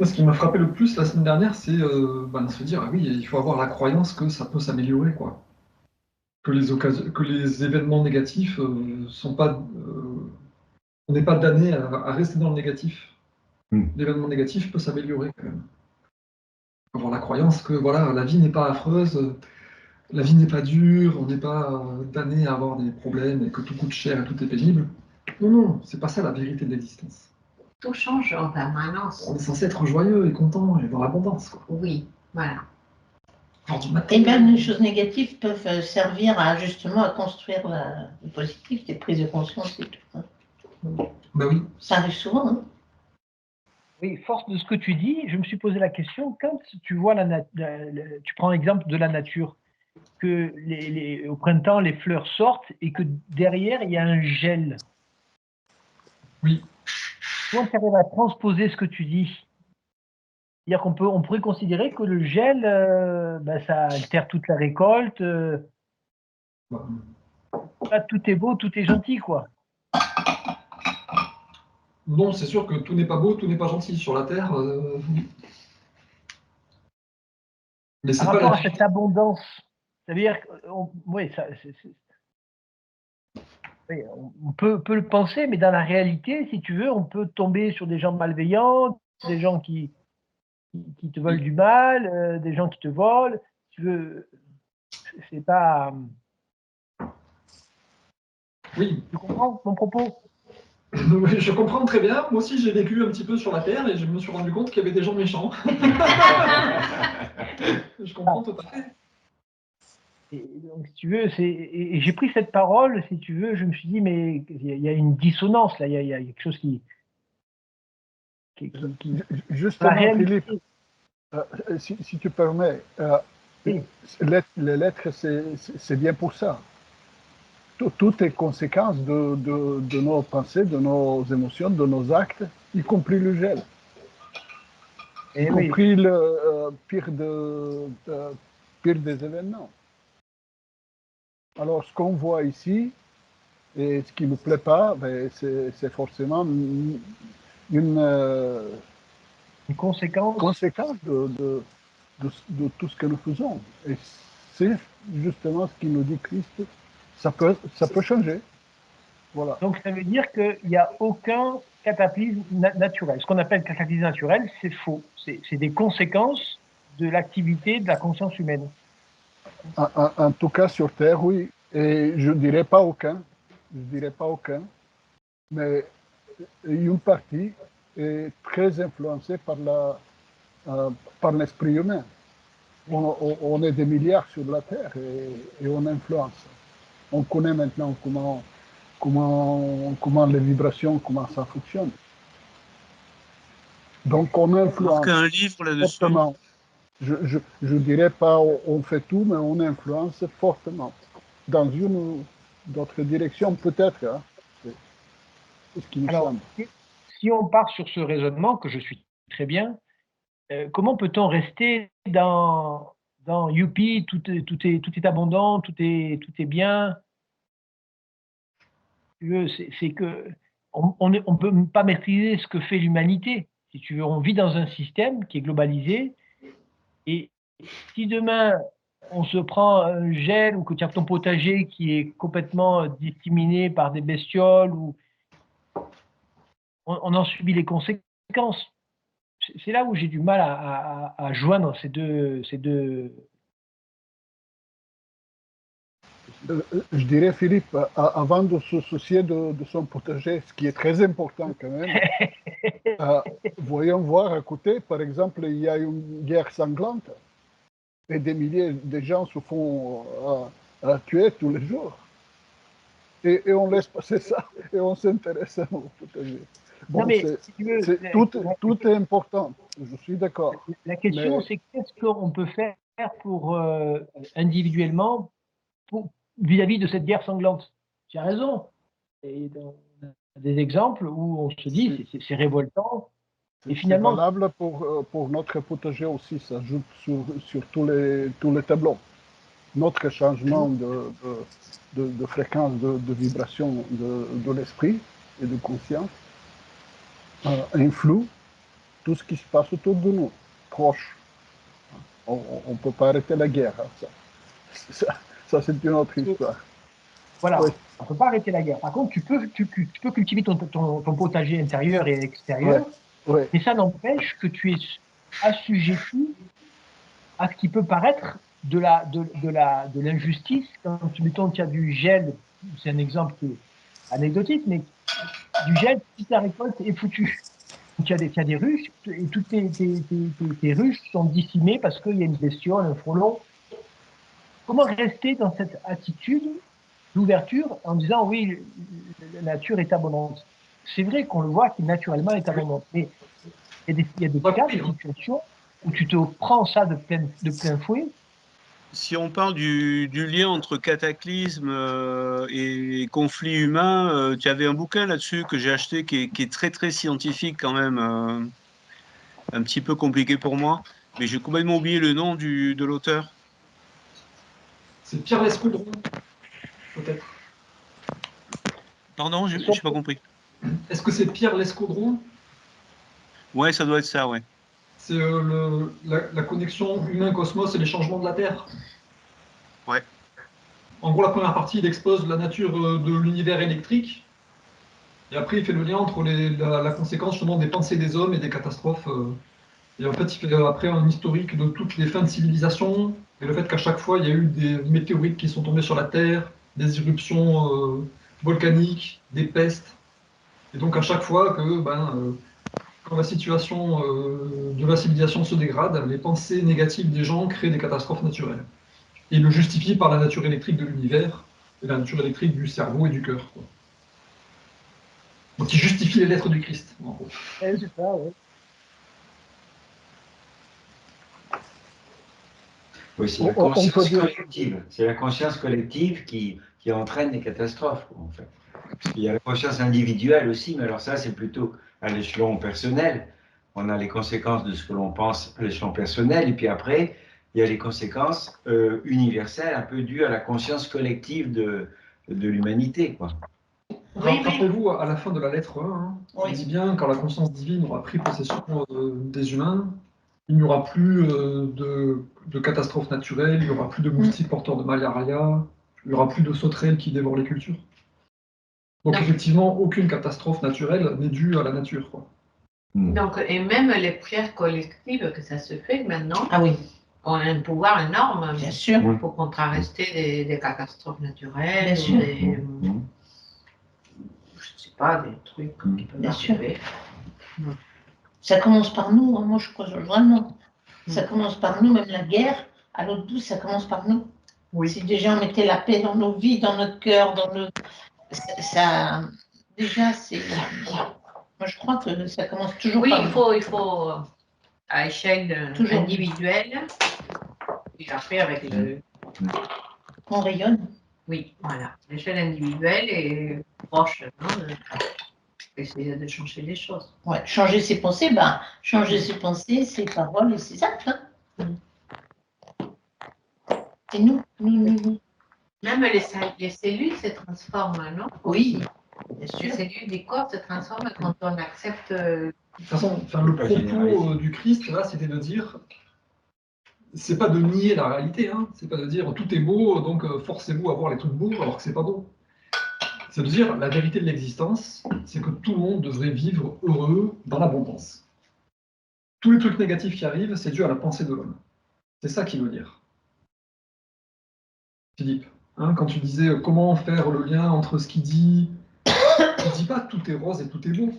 Moi, ce qui m'a frappé le plus la semaine dernière, c'est de se dire, ah oui, il faut avoir la croyance que ça peut s'améliorer, quoi. Que les événements négatifs sont pas, on n'est pas damné à rester dans le négatif. L'événement négatif peut s'améliorer quand même. Avoir la croyance que voilà, la vie n'est pas affreuse, la vie n'est pas dure, on n'est pas damné à avoir des problèmes et que tout coûte cher et tout est pénible. Non, non, c'est pas ça la vérité de l'existence. Tout change en permanence. On est censé être joyeux et content et dans l'abondance, quoi. Oui, voilà. Et même les choses négatives peuvent servir à justement à construire le positif, des prises de conscience et tout. Hein. Ben oui. Ça arrive souvent. Hein. Oui, force de ce que tu dis, je me suis posé la question, quand tu vois tu prends l'exemple de la nature, que au printemps, les fleurs sortent et que derrière, il y a un gel. Oui. Comment tu arrives à transposer ce que tu dis? C'est-à-dire on pourrait considérer que le gel, ça altère toute la récolte. Tout est beau, tout est gentil, quoi. Non, c'est sûr que tout n'est pas beau, tout n'est pas gentil sur la Terre. Mais c'est Par pas rapport la à cette abondance, c'est-à-dire on peut le penser, mais dans la réalité, si tu veux, on peut tomber sur des gens malveillants, des gens qui te veulent du mal, des gens qui te volent. Tu veux, c'est pas. Oui. Tu comprends mon propos? Oui, je comprends très bien. Moi aussi, j'ai vécu un petit peu sur la Terre et je me suis rendu compte qu'il y avait des gens méchants. Je comprends tout à fait. Et donc, si tu veux, et j'ai pris cette parole, si tu veux, je me suis dit, mais il y a une dissonance là, il y a quelque chose qui Justement, Philippe, si tu permets, oui. Les lettres, c'est bien pour ça. Tout est conséquence de nos pensées, de nos émotions, de nos actes, y compris le gel. Y compris le pire des événements. Alors, ce qu'on voit ici, et ce qui ne me plaît pas, c'est forcément une conséquence de tout ce que nous faisons. Et c'est justement ce qui nous dit Christ, ça peut changer. Voilà. Donc, ça veut dire qu'il n'y a aucun cataclysme naturel. Ce qu'on appelle cataclysme naturel, c'est faux. C'est des conséquences de l'activité de la conscience humaine. En tout cas, sur Terre, oui. Et je ne dirais pas aucun. Mais une partie est très influencée par l'esprit humain. On est des milliards sur la Terre et on influence. On connaît maintenant comment les vibrations, comment ça fonctionne. Donc on influence. Un livre là-dessus. Fortement. Je dirais pas on fait tout, mais on influence fortement. Dans une ou d'autre direction, peut-être. Hein. C'est ce qui nous semble. Si on part sur ce raisonnement, que je suis très bien, comment peut-on rester dans youpi, tout est abondant, tout est bien? C'est que on ne peut pas maîtriser ce que fait l'humanité. Si tu veux, on vit dans un système qui est globalisé, et si demain on se prend un gel ou que tu as ton potager qui est complètement disséminé par des bestioles, ou on en subit les conséquences. C'est là où j'ai du mal à joindre ces deux. Je dirais, Philippe, avant de se soucier de son potager, ce qui est très important quand même, voyons voir à côté, par exemple, il y a une guerre sanglante et des milliers de gens se font tuer tous les jours. Et on laisse passer ça et on s'intéresse à nos potagers. Bon, tout est important, je suis d'accord. La question, c'est qu'est-ce qu'on peut faire pour individuellement vis-à-vis de cette guerre sanglante? Tu as raison. Et des exemples où on se dit c'est révoltant. Et finalement, c'est valable pour notre potager aussi, ça joue sur tous les tableaux. Notre changement de fréquence, de vibration de l'esprit et de conscience influe tout ce qui se passe autour de nous, proche. On ne peut pas arrêter la guerre. Hein, ça c'est une autre histoire. Voilà, Oui. on ne peut pas arrêter la guerre. Par contre, tu peux cultiver ton potager intérieur et extérieur, Ouais. mais ça n'empêche que tu es assujetti à ce qui peut paraître de l'injustice. Quand mettons, tu as du gel, c'est un exemple qui est anecdotique, mais du gel, toute la récolte est foutue. Tu as des ruches, et toutes tes ruches sont décimées parce qu'il y a une bestiole, un frelon. Comment rester dans cette attitude d'ouverture en disant oui, la nature est abondante? C'est vrai qu'on le voit qui naturellement est abondante, mais il y a des cas, des situations où tu te prends ça de plein fouet. Si on parle du lien entre cataclysme et conflit humain, tu avais un bouquin là-dessus que j'ai acheté qui est très très scientifique quand même, un petit peu compliqué pour moi, mais j'ai complètement oublié le nom de l'auteur. C'est Pierre Lescaudron, peut-être. Pardon, je n'ai pas compris. Est-ce que c'est Pierre Lescaudron? Ouais, ça doit être ça, ouais. C'est la connexion humain-cosmos et les changements de la Terre. Ouais. En gros, la première partie, il expose la nature de l'univers électrique. Et après, il fait le lien entre la conséquence justement des pensées des hommes et des catastrophes. Et en fait, il fait après un historique de toutes les fins de civilisation et le fait qu'à chaque fois, il y a eu des météorites qui sont tombés sur la Terre, des éruptions volcaniques, des pestes. Et donc, à chaque fois que quand la situation de la civilisation se dégrade, les pensées négatives des gens créent des catastrophes naturelles. Et il le justifie par la nature électrique de l'univers et la nature électrique du cerveau et du cœur. Donc il justifie les lettres du Christ, en gros. C'est ça, ouais. Oui, c'est la conscience collective. C'est la conscience collective qui entraîne les catastrophes, en fait. Parce qu'il y a la conscience individuelle aussi, mais alors ça, c'est plutôt à l'échelon personnel. On a les conséquences de ce que l'on pense à l'échelon personnel, et puis après, il y a les conséquences universelles, un peu dues à la conscience collective de l'humanité, quoi. Rappelez-vous, à la fin de la lettre 1, on dit bien, quand la conscience divine aura pris possession des humains, il n'y aura plus de catastrophes naturelles, il n'y aura plus de moustiques porteurs de malaria, il n'y aura plus de sauterelles qui dévorent les cultures. Donc effectivement, aucune catastrophe naturelle n'est due à la nature, quoi. Donc, et même les prières collectives que ça se fait maintenant, Ah oui, ont un pouvoir énorme bien sûr. pour contrarrester des catastrophes naturelles, Bien sûr. je sais pas, des trucs qui peuvent Bien sûr. arriver. Ça commence par nous, hein, moi je crois vraiment. Ça commence par nous, même la guerre, à l'autre bout, ça commence par nous. Oui. Si déjà on mettait la paix dans nos vies, dans notre cœur, ça, déjà, c'est... Moi je crois que ça commence toujours par nous. Il faut à échelle individuelle, et après avec le... On rayonne. Oui, voilà. L'échelle individuelle et proche, essayer de changer les choses. Ouais, changer ses pensées, changer ses pensées, ses paroles et ses actes. Hein. Et nous. Même les cellules se transforment, non? Oui, bien sûr. Les cellules du corps se transforment quand on accepte... De toute façon, le propos du Christ, là, c'était de dire, c'est pas de nier la réalité, hein, c'est pas de dire tout est beau, donc forcez-vous à voir les trucs beaux alors que c'est pas beau. C'est de dire la vérité de l'existence, c'est que tout le monde devrait vivre heureux dans l'abondance. Tous les trucs négatifs qui arrivent, c'est dû à la pensée de l'homme. C'est ça qu'il veut dire. Philippe, hein, quand tu disais comment faire le lien entre ce qu'il dit, il ne dit pas tout est rose et tout est beau.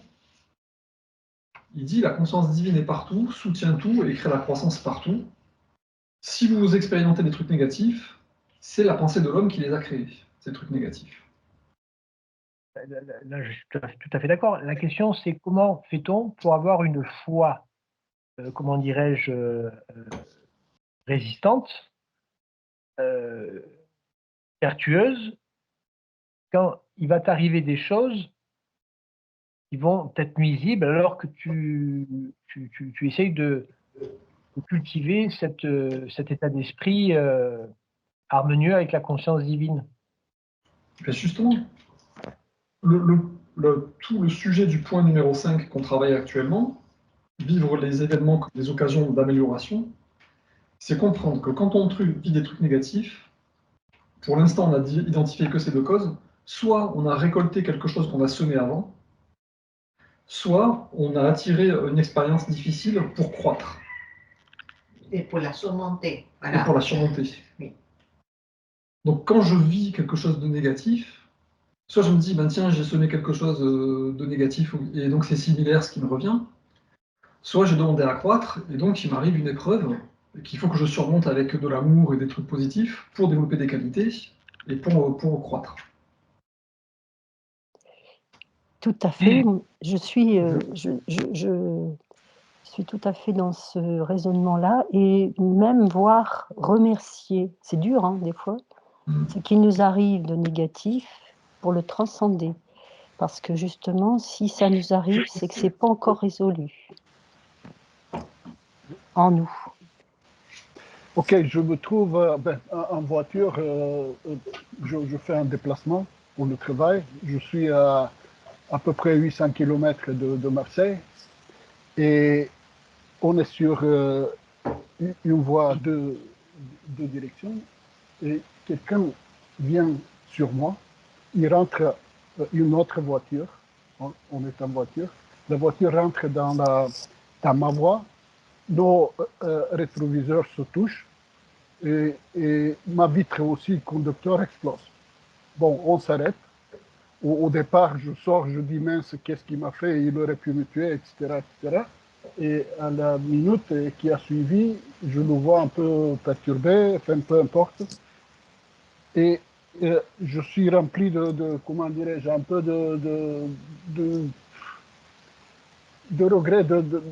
Il dit la conscience divine est partout, soutient tout et crée la croissance partout. Si vous expérimentez des trucs négatifs, c'est la pensée de l'homme qui les a créés, ces trucs négatifs. Là, je suis tout à fait d'accord. La question, c'est comment fait-on pour avoir une foi, comment dirais-je, résistante, vertueuse, quand il va t'arriver des choses qui vont être nuisibles alors que tu essayes de cultiver cet état d'esprit harmonieux avec la conscience divine. Et justement, tout le sujet du point numéro 5 qu'on travaille actuellement, vivre les événements comme des occasions d'amélioration, c'est comprendre que quand on vit des trucs négatifs, pour l'instant, on a identifié que ces deux causes. Soit on a récolté quelque chose qu'on a semé avant, soit on a attiré une expérience difficile pour croître. Et pour la surmonter. Et Voilà. pour la surmonter. Oui. Donc quand je vis quelque chose de négatif, soit je me dis, ben tiens, j'ai semé quelque chose de négatif, et donc c'est similaire ce qui me revient, soit j'ai demandé à croître, et donc il m'arrive une épreuve qu'il faut que je surmonte avec de l'amour et des trucs positifs pour développer des qualités et pour croître. Tout à fait. Je suis tout à fait dans ce raisonnement-là, et même voir remercier. C'est dur, hein, des fois. Ce qui nous arrive de négatif pour le transcender. Parce que justement, si ça nous arrive, c'est que c'est pas encore résolu en nous. Ok, je me trouve en voiture, je fais un déplacement pour le travail. Je suis à peu près 800 km de Marseille et on est sur une voie de direction et quelqu'un vient sur moi, il rentre une autre voiture, on est en voiture, la voiture rentre dans ma voie, nos rétroviseurs se touchent et ma vitre aussi, conducteur, explose. Bon, on s'arrête. Au départ, je sors, je dis mince, qu'est-ce qu'il m'a fait, il aurait pu me tuer, etc., etc. Et à la minute qui a suivi, je le vois un peu perturbé, enfin, peu importe. Et je suis rempli de comment dirais-je, un peu de regrets,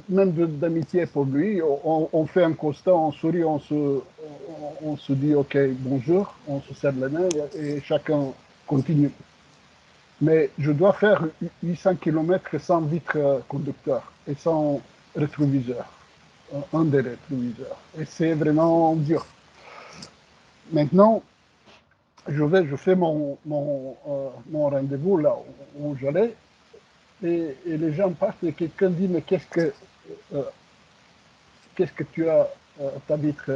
même d'amitié pour lui. On fait un constat, on sourit, on se dit ok, bonjour, on se serre la main et chacun continue. Mais je dois faire 800 km sans vitre conducteur et sans rétroviseur, un des rétroviseurs. Et c'est vraiment dur. Maintenant, je fais mon rendez-vous là où j'allais et les gens partent et quelqu'un dit mais qu'est-ce que tu as ta vitre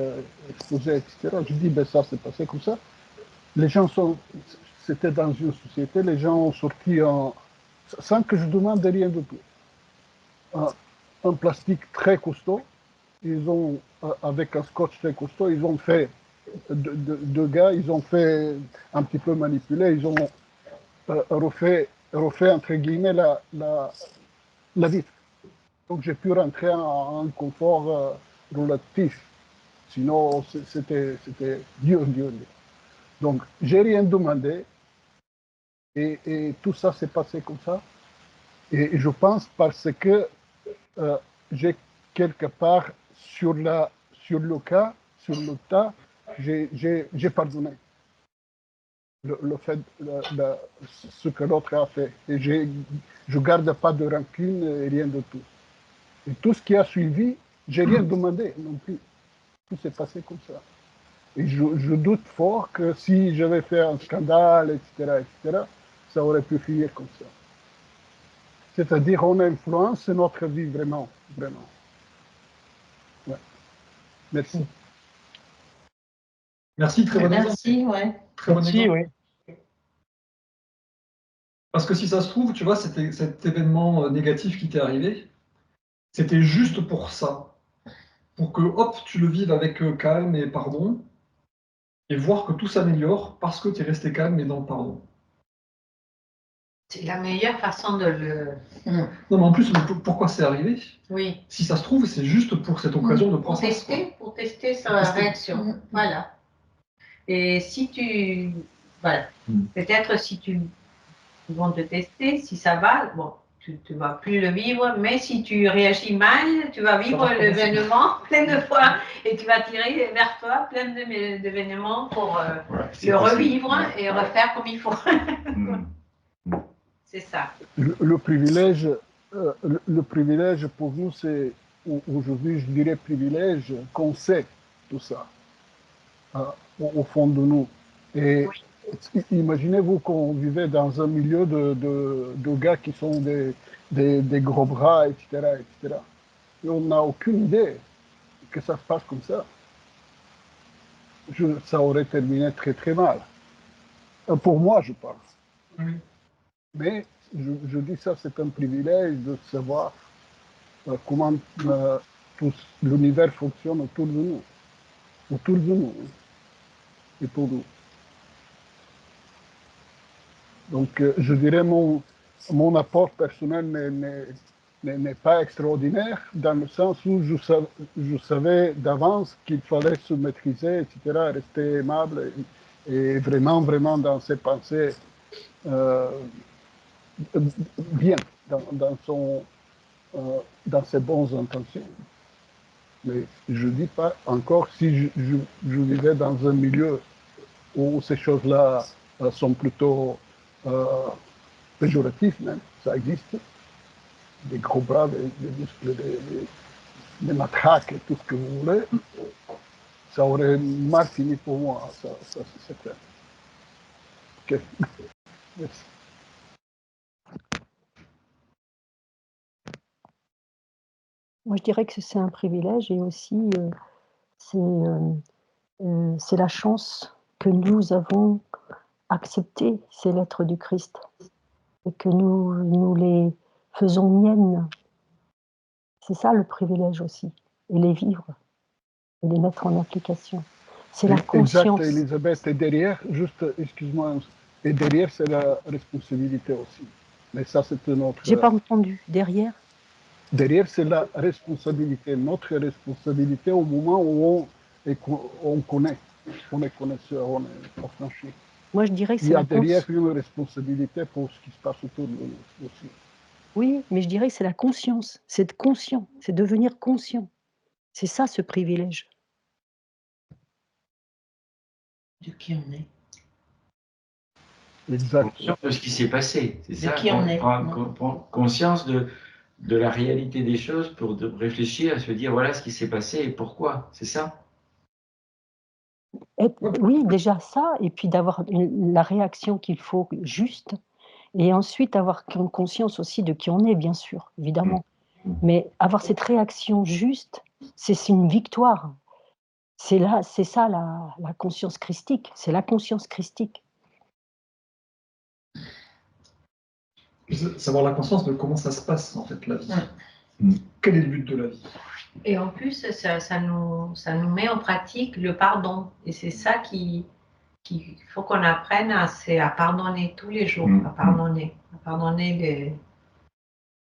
exposée, etc. Je dis ben ça c'est passé comme ça. Les gens c'était dans une société, les gens ont sorti sans que je demande rien du tout. Un plastique très costaud, ils ont, avec un scotch très costaud, ils ont fait, deux gars, ils ont fait un petit peu manipuler, ils ont refait entre guillemets la vitre. Donc j'ai pu rentrer en confort relatif. Sinon, c'était dur. Donc, j'ai rien demandé et tout ça s'est passé comme ça. Et je pense parce que j'ai quelque part sur le tas, j'ai pardonné le fait, ce que l'autre a fait. Et je garde pas de rancune et rien de tout. Et tout ce qui a suivi, j'ai rien demandé non plus. Tout s'est passé comme ça. Et je doute fort que si j'avais fait un scandale, etc., ça aurait pu finir comme ça. C'est-à-dire, on influence notre vie vraiment, vraiment. Ouais. Merci. Merci, très bon exemple. Merci, ouais. Très bon Merci, exemple. oui. Parce que si ça se trouve, tu vois, cet événement négatif qui t'est arrivé, c'était juste pour ça. Pour que, hop, tu le vives avec calme et pardon, et voir que tout s'améliore parce que tu es resté calme et dans le pardon. C'est la meilleure façon de le... Non, mais en plus, pourquoi c'est arrivé? Oui. Si ça se trouve, c'est juste pour cette occasion de Pour croissance. pour tester sa réaction. Voilà. Et si tu... Voilà. Peut-être si ils vont te tester, si ça va, bon, tu ne vas plus le vivre, mais si tu réagis mal, tu vas vivre l'événement plein de fois et tu vas tirer vers toi plein d'événements pour le revivre et refaire comme il faut. C'est ça. Le privilège pour nous, c'est aujourd'hui, je dirais privilège, qu'on sait tout ça au fond de nous. Et imaginez-vous qu'on vivait dans un milieu de gars qui sont des gros bras, etc., etc. on n'a aucune idée que ça se passe comme ça. Ça aurait terminé très très mal. Pour moi, je pense. Oui. Mais je dis ça, c'est un privilège de savoir comment tout l'univers fonctionne autour de nous. Autour de nous. Et pour nous. Donc, je dirais mon apport personnel n'est pas extraordinaire, dans le sens où je savais d'avance qu'il fallait se maîtriser, etc., rester aimable et vraiment, vraiment dans ses pensées bien, dans ses bonnes intentions. Mais je ne dis pas encore si je vivais dans un milieu où ces choses-là sont plutôt péjoratives même, ça existe. Des gros bras, des muscles, des matraques et tout ce que vous voulez, ça aurait mal fini pour moi, ça c'est clair. Ok, merci. Moi, je dirais que c'est un privilège et aussi c'est la chance que nous avons accepté ces lettres du Christ et que nous les faisons miennes. C'est ça le privilège aussi, et les vivre, et les mettre en application. C'est la conscience. Exact, Elisabeth, et derrière, juste, excuse-moi, et derrière, c'est la responsabilité aussi. Mais ça, c'est un autre... J'ai pas entendu, derrière? Derrière, c'est la responsabilité, notre responsabilité au moment où on connaît, on est connaisseur, on est affranchi. Moi, je dirais que c'est Il y a la derrière une responsabilité pour ce qui se passe autour de nous aussi. Oui, mais je dirais que c'est la conscience, c'est être conscient, c'est devenir conscient. C'est ça, ce privilège. De qui on est. Exact. Conscience de ce qui s'est passé, c'est ça. Qui on est. Prendre conscience de la réalité des choses pour réfléchir, à se dire voilà ce qui s'est passé et pourquoi, c'est ça. Oui, déjà ça, et puis d'avoir la réaction qu'il faut juste, et ensuite avoir conscience aussi de qui on est, bien sûr, évidemment. Mais avoir cette réaction juste, c'est une victoire. C'est ça la conscience christique, c'est la conscience christique. Savoir la conscience de comment ça se passe, en fait, la vie. Quel est le but de la vie? Et en plus, ça nous met en pratique le pardon. Et c'est ça qu'il faut qu'on apprenne à pardonner tous les jours, à pardonner.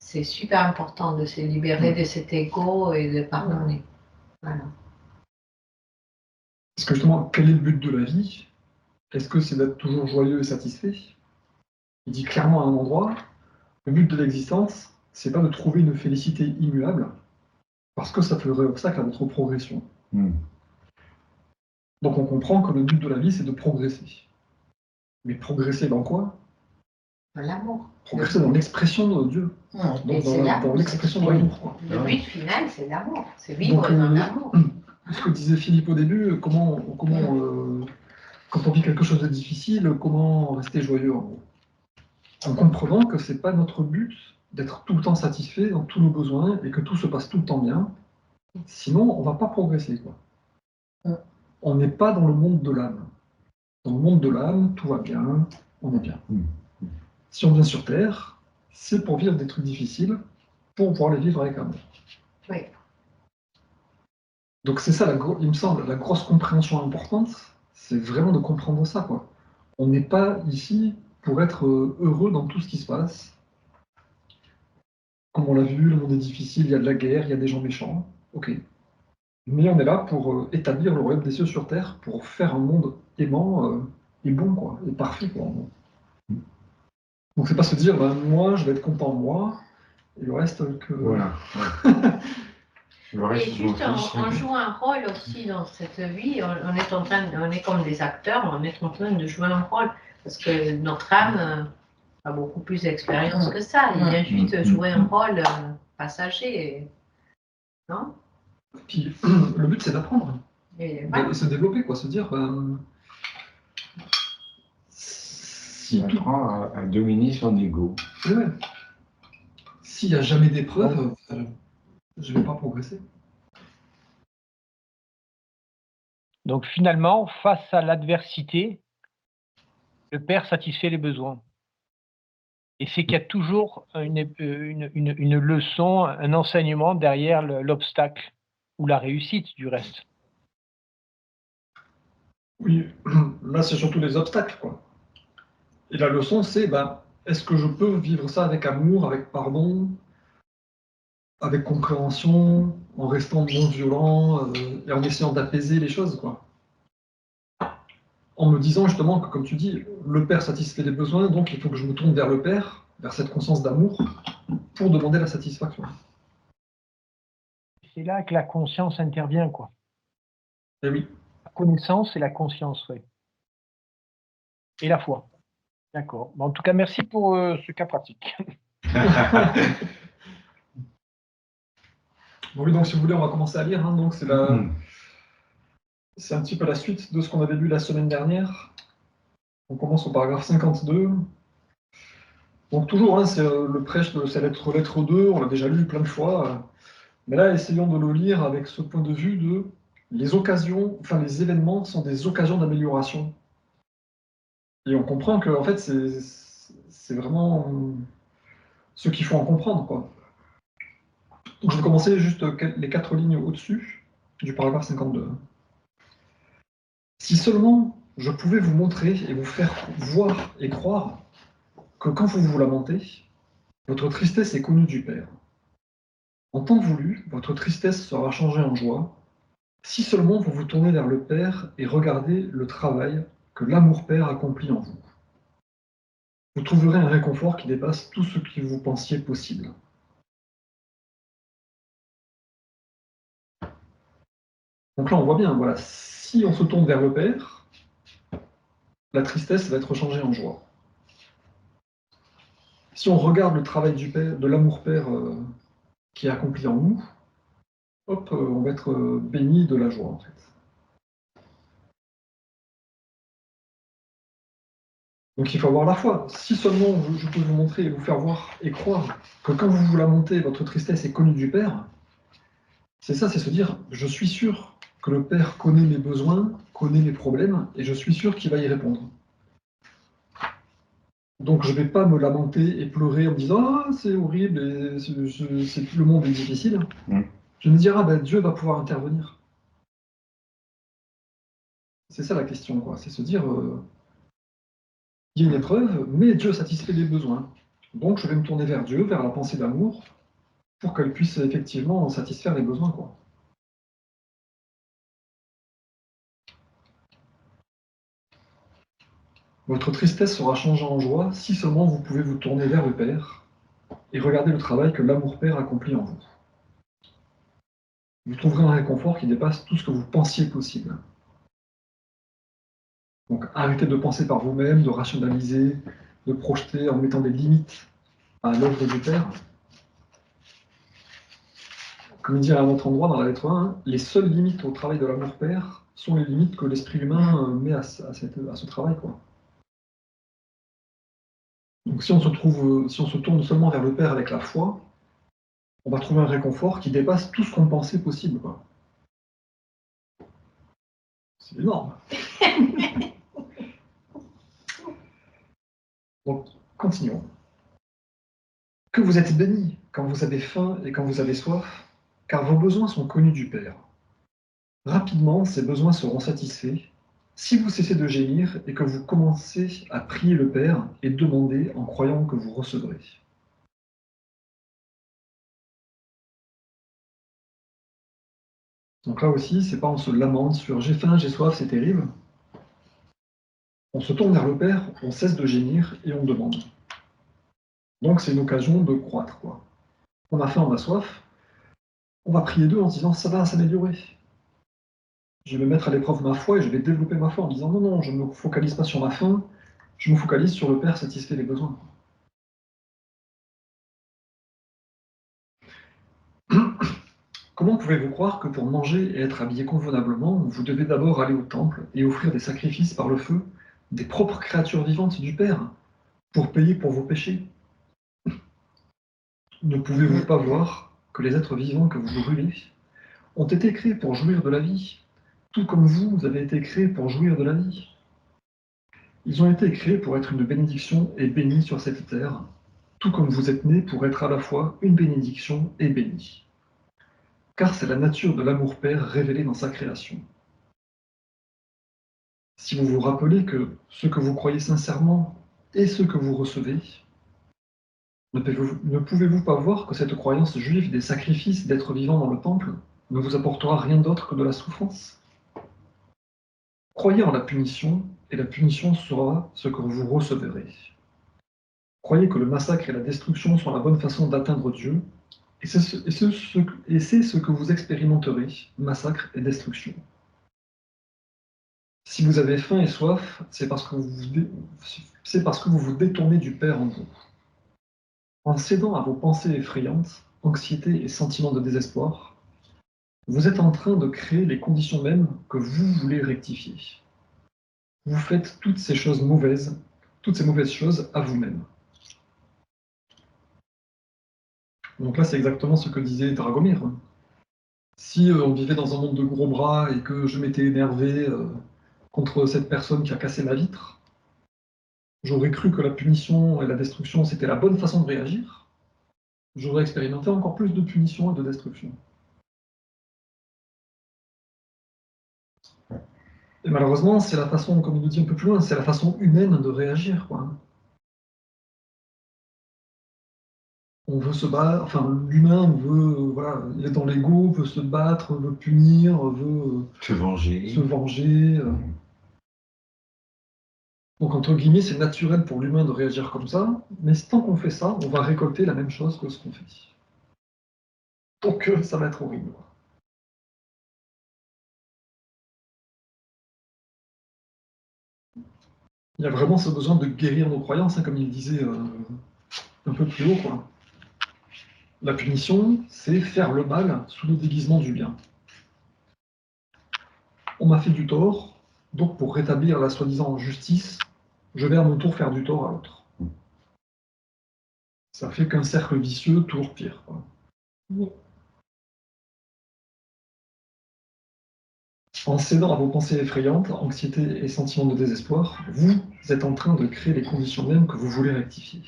C'est super important de se libérer de cet ego et de pardonner. Voilà. Parce que justement, quel est le but de la vie? Est-ce que c'est d'être toujours joyeux et satisfait? Il dit clairement à un endroit, le but de l'existence, c'est pas de trouver une félicité immuable, parce que ça ferait obstacle à notre progression. Donc on comprend que le but de la vie, c'est de progresser. Mais progresser dans quoi? Dans l'amour. Progresser dans l'expression de Dieu. Donc dans l'expression de l'amour. Le but final, c'est l'amour. C'est vivre dans l'amour. Ce que disait Philippe au début, quand on vit quelque chose de difficile, comment rester joyeux en gros. En comprenant que c'est pas notre but d'être tout le temps satisfait dans tous nos besoins et que tout se passe tout le temps bien. Sinon, on va pas progresser, quoi. On n'est pas dans le monde de l'âme. Dans le monde de l'âme, tout va bien, on est bien. Si on vient sur Terre, c'est pour vivre des trucs difficiles, pour pouvoir les vivre avec amour. Oui. Donc c'est ça, il me semble, la grosse compréhension importante, c'est vraiment de comprendre ça, quoi. On n'est pas ici pour être heureux dans tout ce qui se passe. Comme on l'a vu, le monde est difficile, il y a de la guerre, il y a des gens méchants, ok. Mais on est là pour établir le royaume des cieux sur terre, pour faire un monde aimant et bon, quoi, et parfait, quoi. Donc c'est pas se dire, ben, moi, je vais être content de moi, et le reste que... Voilà. Et juste, on joue un rôle aussi dans cette vie, on est comme des acteurs, on est en train de jouer un rôle, parce que notre âme a beaucoup plus d'expérience que ça, il vient juste jouer un rôle passager, non? Puis le but c'est d'apprendre, et se développer, quoi, se dire... Il apprend à dominer son ego. Ouais. S'il n'y a jamais d'épreuve, je ne vais pas progresser. Donc finalement, face à l'adversité, le Père satisfait les besoins. Et c'est qu'il y a toujours une leçon, un enseignement derrière l'obstacle ou la réussite du reste. Oui, là c'est surtout les obstacles, quoi. Et la leçon c'est, ben, est-ce que je peux vivre ça avec amour, avec pardon, avec compréhension, en restant non violent et en essayant d'apaiser les choses, quoi. En me disant justement que, comme tu dis, le Père satisfait les besoins, donc il faut que je me tourne vers le Père, vers cette conscience d'amour, pour demander la satisfaction. C'est là que la conscience intervient, quoi. Et oui. La connaissance et la conscience, oui. Et la foi. D'accord. Bon, en tout cas, merci pour ce cas pratique. Bon, oui, donc si vous voulez, on va commencer à lire. Hein, donc c'est un petit peu la suite de ce qu'on avait lu la semaine dernière. On commence au paragraphe 52. Donc toujours, hein, c'est le prêche de cette lettre 2, on l'a déjà lu plein de fois. Mais là, essayons de le lire avec ce point de vue de les occasions, enfin les événements sont des occasions d'amélioration. Et on comprend que en fait, c'est vraiment ce qu'il faut en comprendre, quoi. Donc je vais commencer juste les 4 lignes au-dessus du paragraphe 52. Si seulement je pouvais vous montrer et vous faire voir et croire que quand vous vous lamentez, votre tristesse est connue du Père. En temps voulu, votre tristesse sera changée en joie, si seulement vous vous tournez vers le Père et regardez le travail que l'amour-Père accomplit en vous. Vous trouverez un réconfort qui dépasse tout ce que vous pensiez possible. Donc là, on voit bien, voilà, si on se tourne vers le Père, la tristesse va être changée en joie. Si on regarde le travail du Père, de l'amour-Père qui est accompli en nous, hop, on va être béni de la joie, en fait. Donc il faut avoir la foi. Si seulement je peux vous montrer et vous faire voir et croire que quand vous vous lamentez, votre tristesse est connue du Père, c'est ça, c'est se dire, je suis sûr que le Père connaît mes besoins, connaît mes problèmes, et je suis sûr qu'il va y répondre. Donc je ne vais pas me lamenter et pleurer en me disant « Ah, c'est horrible, et le monde est difficile ». Je vais me dire « Ah ben Dieu va pouvoir intervenir ». C'est ça la question, quoi. C'est se dire il y a une épreuve, mais Dieu satisfait les besoins. Donc je vais me tourner vers Dieu, vers la pensée d'amour, pour qu'elle puisse effectivement satisfaire les besoins, quoi. Votre tristesse sera changée en joie si seulement vous pouvez vous tourner vers le Père et regarder le travail que l'amour-Père accomplit en vous. Vous trouverez un réconfort qui dépasse tout ce que vous pensiez possible. Donc arrêtez de penser par vous-même, de rationaliser, de projeter en mettant des limites à l'œuvre du Père. Comme il dit à un autre endroit dans la lettre 1, les seules limites au travail de l'amour-Père sont les limites que l'esprit humain met à ce travail, quoi. Donc si on se tourne seulement vers le Père avec la foi, on va trouver un réconfort qui dépasse tout ce qu'on pensait possible, quoi. C'est énorme. Donc, continuons. Que vous êtes bénis quand vous avez faim et quand vous avez soif, car vos besoins sont connus du Père. Rapidement, ces besoins seront satisfaits si vous cessez de gémir et que vous commencez à prier le Père et demander en croyant que vous recevrez. Donc là aussi, c'est pas on se lamente sur j'ai faim, j'ai soif, c'est terrible. On se tourne vers le Père, on cesse de gémir et on demande. Donc c'est une occasion de croître, quoi. On a faim, on a soif, on va prier d'eux en se disant ça va s'améliorer. Je vais mettre à l'épreuve ma foi et je vais développer ma foi en disant non, non, je ne me focalise pas sur ma faim, je me focalise sur le Père satisfait les besoins. Comment pouvez-vous croire que pour manger et être habillé convenablement, vous devez d'abord aller au temple et offrir des sacrifices par le feu, des propres créatures vivantes du Père, pour payer pour vos péchés? Ne pouvez-vous pas voir que les êtres vivants que vous brûlez ont été créés pour jouir de la vie, tout comme vous avez été créés pour jouir de la vie. Ils ont été créés pour être une bénédiction et bénis sur cette terre, tout comme vous êtes nés pour être à la fois une bénédiction et bénis. Car c'est la nature de l'amour-père révélée dans sa création. Si vous vous rappelez que ce que vous croyez sincèrement est ce que vous recevez, ne pouvez-vous pas voir que cette croyance juive des sacrifices d'êtres vivants dans le temple ne vous apportera rien d'autre que de la souffrance? Croyez en la punition, et la punition sera ce que vous recevrez. Croyez que le massacre et la destruction sont la bonne façon d'atteindre Dieu, et c'est ce que vous expérimenterez, massacre et destruction. Si vous avez faim et soif, c'est parce que vous vous détournez du Père en vous. En cédant à vos pensées effrayantes, anxiété et sentiments de désespoir, vous êtes en train de créer les conditions mêmes que vous voulez rectifier. Vous faites toutes ces mauvaises choses à vous-même. Donc là, c'est exactement ce que disait Dragomir. Si on vivait dans un monde de gros bras et que je m'étais énervé contre cette personne qui a cassé ma vitre, j'aurais cru que la punition et la destruction, c'était la bonne façon de réagir. J'aurais expérimenté encore plus de punition et de destruction. Et malheureusement, c'est la façon, comme il nous dit un peu plus loin, c'est la façon humaine de réagir, quoi. On veut se battre, enfin, l'humain veut, voilà, il est dans l'ego, veut se battre, veut punir, veut se venger. Donc, entre guillemets, c'est naturel pour l'humain de réagir comme ça, mais tant qu'on fait ça, on va récolter la même chose que ce qu'on fait. Donc, ça va être horrible. Il y a vraiment ce besoin de guérir nos croyances, hein, comme il disait un peu plus haut, quoi. La punition, c'est faire le mal sous le déguisement du bien. On m'a fait du tort, donc pour rétablir la soi-disant justice, je vais à mon tour faire du tort à l'autre. Ça fait qu'un cercle vicieux, toujours pire, quoi. Oui. En cédant à vos pensées effrayantes, anxiété et sentiments de désespoir, vous êtes en train de créer les conditions mêmes que vous voulez rectifier.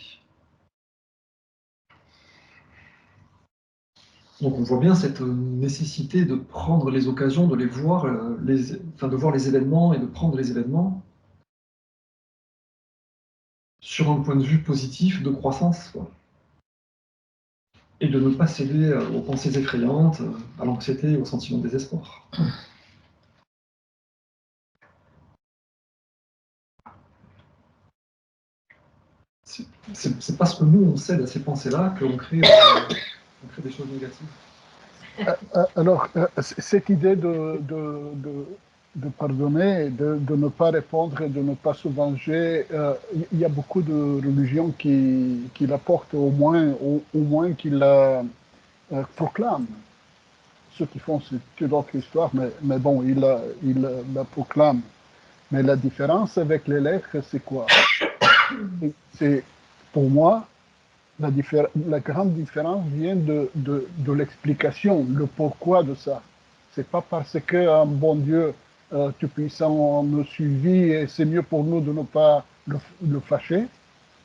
Donc on voit bien cette nécessité de prendre les occasions, de les voir, de voir les événements et de prendre les événements sur un point de vue positif de croissance, quoi. Et de ne pas céder aux pensées effrayantes, à l'anxiété et aux sentiments de désespoir. C'est parce que nous, on cède à ces pensées-là qu'on crée des choses négatives. Alors, cette idée de pardonner, de ne pas répondre, de ne pas se venger, il y a beaucoup de religions qui l'apportent, au moins qui la proclament. Ceux qui font, c'est une autre histoire, mais bon, ils la proclament. Mais la différence avec les lettres, c'est quoi? C'est, pour moi, la grande différence vient de l'explication, le pourquoi de ça. C'est pas parce qu'un bon Dieu tout-puissant nous suivit et c'est mieux pour nous de ne pas le fâcher,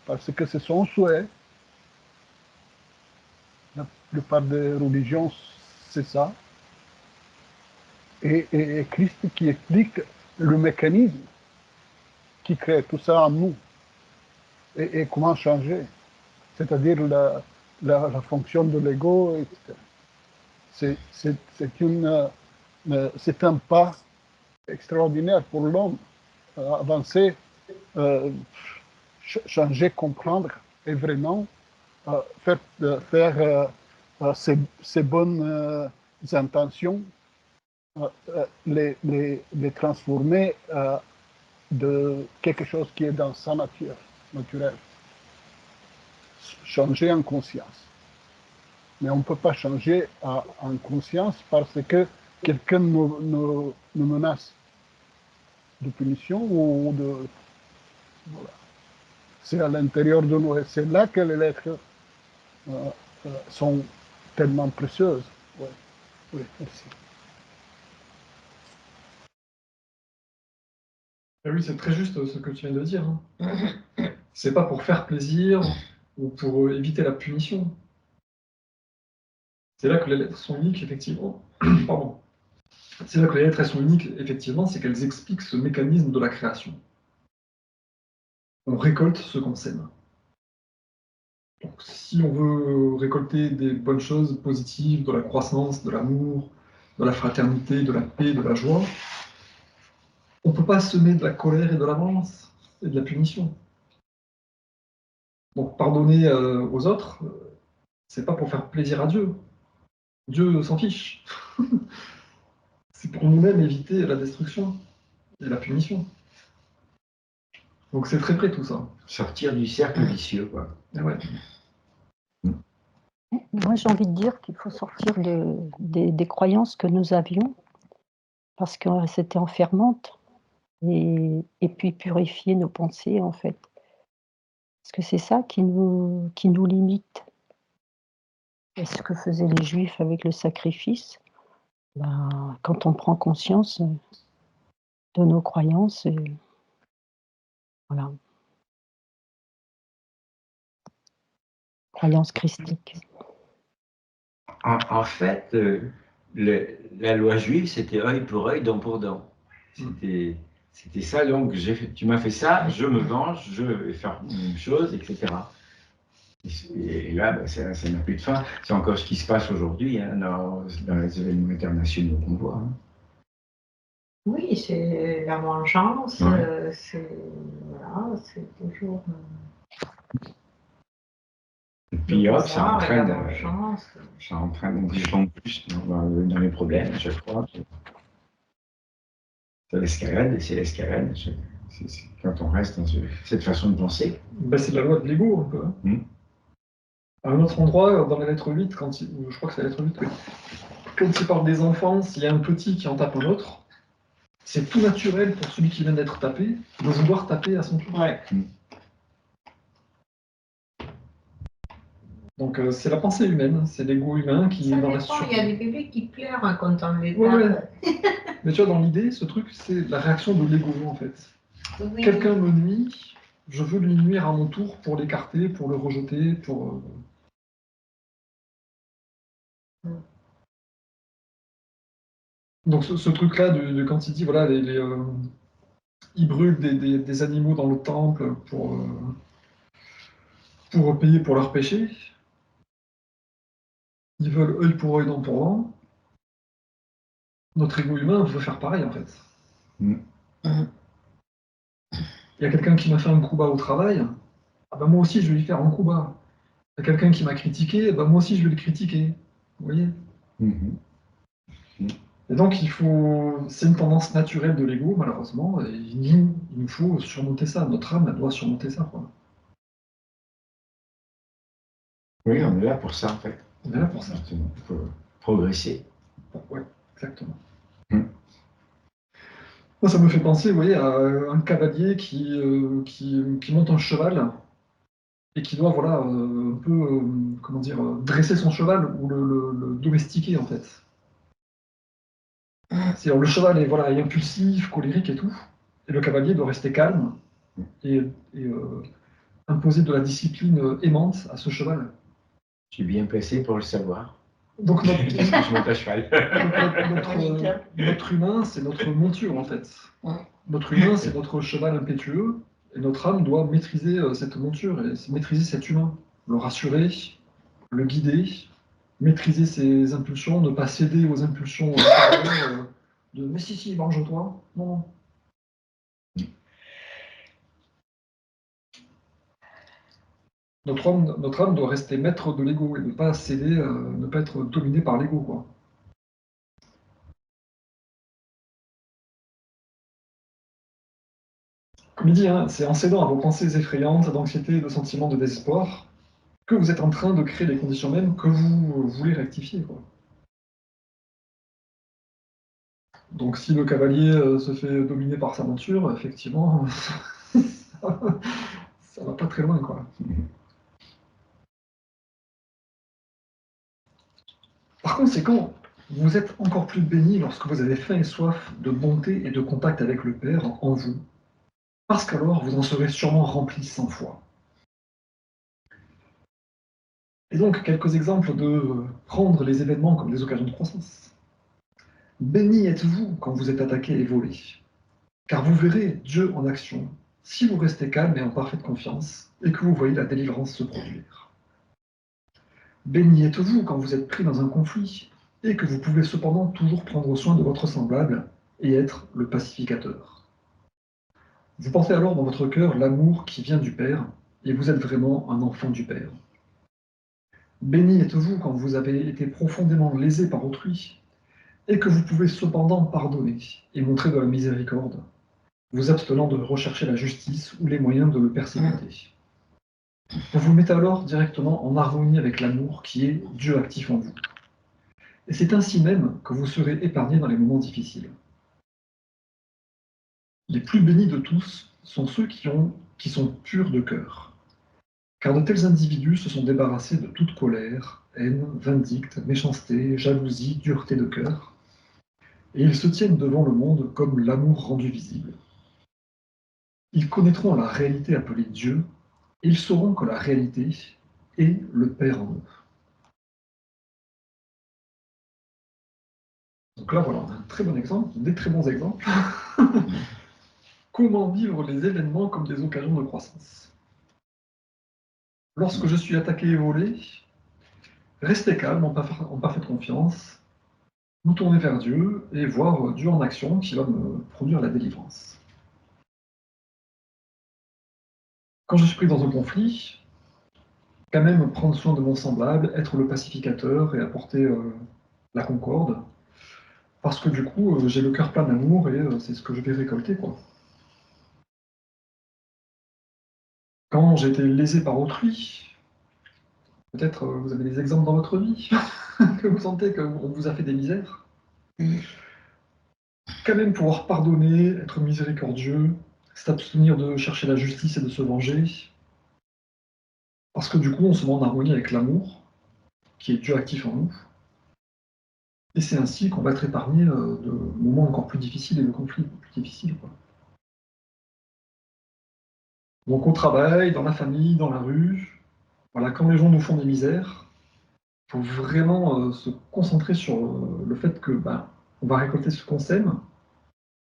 parce que c'est son souhait. La plupart des religions, c'est ça. Et Christ qui explique le mécanisme qui crée tout ça en nous et comment changer. C'est-à-dire la fonction de l'ego, etc. C'est un pas extraordinaire pour l'homme, avancer, changer, comprendre et vraiment faire ses bonnes intentions, les transformer de quelque chose qui est dans sa nature naturelle. Changer en conscience. Mais on ne peut pas changer en conscience parce que quelqu'un nous menace de punition ou de... Voilà. C'est à l'intérieur de nous et c'est là que les lettres sont tellement précieuse. Ouais. Oui, merci. Et oui, c'est très juste ce que tu viens de dire. Hein. C'est pas pour faire plaisir ou pour éviter la punition. C'est là que les lettres sont uniques, effectivement. Pardon. C'est là que les lettres elles sont uniques, effectivement, c'est qu'elles expliquent ce mécanisme de la création. On récolte ce qu'on sème. Donc, si on veut récolter des bonnes choses positives, de la croissance, de l'amour, de la fraternité, de la paix, de la joie, on ne peut pas semer de la colère et de la violence et de la punition. Donc, pardonner aux autres, c'est pas pour faire plaisir à Dieu. Dieu s'en fiche. C'est pour nous-mêmes éviter la destruction et la punition. Donc c'est très près tout ça. Sortir du cercle vicieux, quoi. Et ouais. Moi, j'ai envie de dire qu'il faut sortir des croyances que nous avions, parce que c'était enfermante, et puis purifier nos pensées, en fait. Parce que c'est ça qui nous limite. Et ce que faisaient les Juifs avec le sacrifice, ben, quand on prend conscience de nos croyances, voilà. Croyances christiques. En fait, la loi juive, c'était œil pour œil, dent pour dent. C'était ça, donc tu m'as fait ça, je me venge, je vais faire la même chose, etc. Et là, ben, ça n'a plus de fin. C'est encore ce qui se passe aujourd'hui hein, dans les événements internationaux qu'on voit. Hein. Oui, c'est la vengeance, Ouais. c'est toujours... Et puis hop, ça entraîne de plus en plus dans les problèmes à chaque fois. C'est l'escalade, et c'est l'escalade. C'est quand on reste dans cette façon de penser. Ben, c'est la loi de l'ego un peu. Hein. À un autre endroit, dans la lettre 8, je crois que c'est la lettre 8, oui. Quand il parle des enfants, s'il y a un petit qui en tape un autre, c'est tout naturel pour celui qui vient d'être tapé de vouloir taper à son tour. Ouais. Donc c'est la pensée humaine, c'est l'ego humain qui ça en dépend, reste sur. Il y a des bébés qui pleurent hein, quand on les tape. Ouais. Mais tu vois, dans l'idée, ce truc, c'est la réaction de l'ego en fait. Oui. Quelqu'un me nuit, je veux lui nuire à mon tour pour l'écarter, pour le rejeter, pour... Donc ce truc-là, de quand il dit, voilà, ils brûlent des animaux dans le temple pour payer pour leurs péchés. Ils veulent œil pour œil, dent pour dent. Notre ego humain veut faire pareil, en fait. Il y a quelqu'un qui m'a fait un coup bas au travail, ah ben moi aussi je vais lui faire un coup bas. Il y a quelqu'un qui m'a critiqué, ben moi aussi je vais le critiquer. Vous voyez Et donc c'est une tendance naturelle de l'ego, malheureusement, et il nous faut surmonter ça. Notre âme, elle doit surmonter ça. Quoi. Oui, on est là pour ça, en fait. On est là pour ça. Il faut progresser. Oui, exactement. Moi, ça me fait penser, vous voyez, à un cavalier qui monte un cheval et qui doit, voilà, un peu, comment dire, dresser son cheval ou le domestiquer, en fait. C'est-à-dire, le cheval est, voilà, est impulsif, colérique et tout, et le cavalier doit rester calme et imposer de la discipline aimante à ce cheval. Je suis bien placé pour le savoir. Donc notre, je monte à cheval. notre humain, c'est notre monture en fait. Notre humain, c'est notre cheval impétueux, et notre âme doit maîtriser cette monture et maîtriser cet humain, le rassurer, le guider, maîtriser ses impulsions, ne pas céder aux impulsions de mais si, venge-toi. Non. Notre âme doit rester maître de l'ego et ne pas céder, ne pas être dominé par l'ego, quoi. Comme il dit, hein, c'est en cédant à vos pensées effrayantes, d'anxiété, de sentiments de désespoir, que vous êtes en train de créer les conditions mêmes que vous voulez rectifier, quoi. Donc si le cavalier se fait dominer par sa monture, effectivement, ça va pas très loin, quoi. Par conséquent, vous êtes encore plus béni lorsque vous avez faim et soif de bonté et de contact avec le Père en vous, parce qu'alors vous en serez sûrement remplis 100 fois. Et donc, quelques exemples de prendre les événements comme des occasions de croissance. Béni êtes-vous quand vous êtes attaqué et volé, car vous verrez Dieu en action, si vous restez calme et en parfaite confiance, et que vous voyez la délivrance se produire. Béni êtes-vous quand vous êtes pris dans un conflit, et que vous pouvez cependant toujours prendre soin de votre semblable, et être le pacificateur. Vous portez alors dans votre cœur l'amour qui vient du Père, et vous êtes vraiment un enfant du Père. Béni êtes-vous quand vous avez été profondément lésé par autrui, et que vous pouvez cependant pardonner et montrer de la miséricorde, vous abstenant de rechercher la justice ou les moyens de le persécuter. Vous vous mettez alors directement en harmonie avec l'amour qui est Dieu actif en vous. Et c'est ainsi même que vous serez épargnés dans les moments difficiles. Les plus bénis de tous sont ceux qui sont purs de cœur, car de tels individus se sont débarrassés de toute colère, haine, vindicte, méchanceté, jalousie, dureté de cœur, et ils se tiennent devant le monde comme l'amour rendu visible. Ils connaîtront la réalité appelée Dieu, et ils sauront que la réalité est le Père en eux. Donc là, voilà, on a un très bon exemple, des très bons exemples. Comment vivre les événements comme des occasions de croissance. Lorsque je suis attaqué et volé, restez calme, en parfaite confiance, vous tourner vers Dieu et voir Dieu en action qui va me produire la délivrance. Quand je suis pris dans un conflit, quand même prendre soin de mon semblable, être le pacificateur et apporter la concorde, parce que du coup, j'ai le cœur plein d'amour et c'est ce que je vais récolter, quoi. Quand j'ai été lésé par autrui, peut-être vous avez des exemples dans votre vie, que vous sentez qu'on vous a fait des misères. Quand même pouvoir pardonner, être miséricordieux, s'abstenir de chercher la justice et de se venger, parce que du coup, on se met en harmonie avec l'amour, qui est Dieu actif en nous. Et c'est ainsi qu'on va être épargné de moments encore plus difficiles et de conflits plus difficiles, quoi. Donc au travail, dans la famille, dans la rue, voilà, quand les gens nous font des misères, il faut vraiment se concentrer sur le fait que on va récolter ce qu'on sème,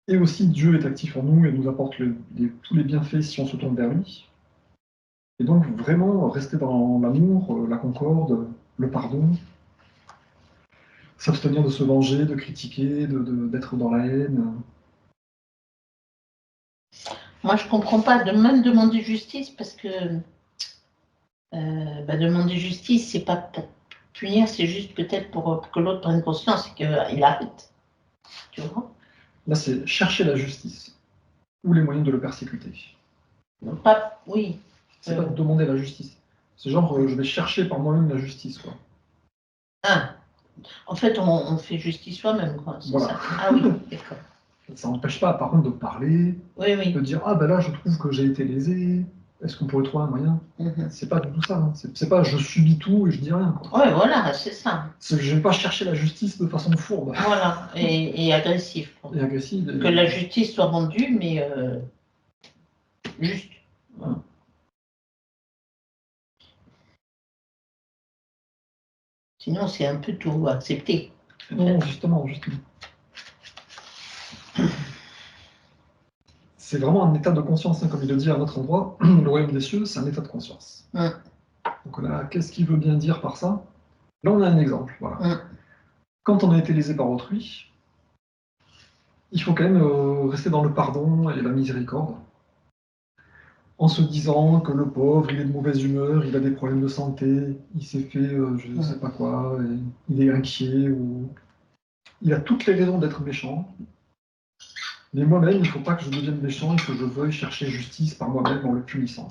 et aussi Dieu est actif en nous et nous apporte tous les bienfaits si on se tourne vers lui. Et donc vraiment rester dans l'amour, la concorde, le pardon, s'abstenir de se venger, de critiquer, d'être dans la haine. Moi, je ne comprends pas de même demander justice parce que demander justice, c'est pas pour punir, c'est juste peut-être pour que l'autre prenne conscience et qu'il arrête. Tu vois? Là, c'est chercher la justice ou les moyens de le persécuter. Non, pas, oui. C'est pas demander la justice. C'est genre, je vais chercher par moi-même la justice, quoi. Ah, en fait, on fait justice soi-même, quoi. Voilà. Ça. Ah oui, d'accord. Ça n'empêche pas, par contre, de parler, Oui. de dire, ah ben là, je trouve que j'ai été lésé, est-ce qu'on pourrait trouver un moyen? C'est pas du tout ça. Hein. C'est pas je subis tout et je dis rien, quoi. Ouais, voilà, c'est ça. Je vais pas chercher la justice de façon fourbe. Voilà, et agressif. Quoi. Et agressif. Que la justice soit rendue, mais juste. Voilà. Sinon, c'est un peu tout accepté. Non, justement. C'est vraiment un état de conscience, hein, comme il le dit à notre endroit. Le royaume des cieux, c'est un état de conscience. Donc là, qu'est-ce qu'il veut bien dire par ça? Là, on a un exemple. Voilà. Quand on a été lésé par autrui, il faut quand même rester dans le pardon et la miséricorde, en se disant que le pauvre, il est de mauvaise humeur, il a des problèmes de santé, il s'est fait je ne sais pas quoi, il est inquiet, ou il a toutes les raisons d'être méchant. Mais moi-même, il ne faut pas que je devienne méchant, il faut que je veuille chercher justice par moi-même en le punissant.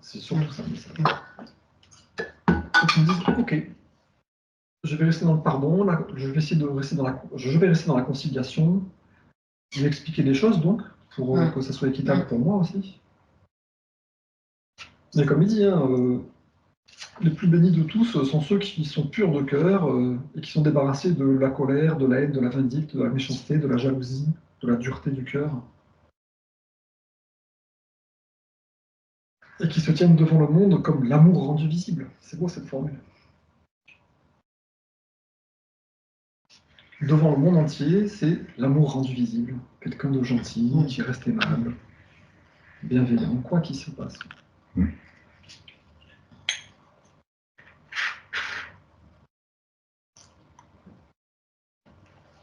C'est surtout ça le message. Donc ils me disent, ok, je vais rester dans le pardon, je vais essayer de rester dans la conciliation, je vais expliquer les choses donc, pour que ça soit équitable pour moi aussi. Mais comme il dit, les plus bénis de tous sont ceux qui sont purs de cœur et qui sont débarrassés de la colère, de la haine, de la vindicte, de la méchanceté, de la jalousie, de la dureté du cœur. Et qui se tiennent devant le monde comme l'amour rendu visible. C'est beau cette formule. Devant le monde entier, c'est l'amour rendu visible. Quelqu'un de gentil, qui reste aimable, bienveillant, quoi qu'il se passe.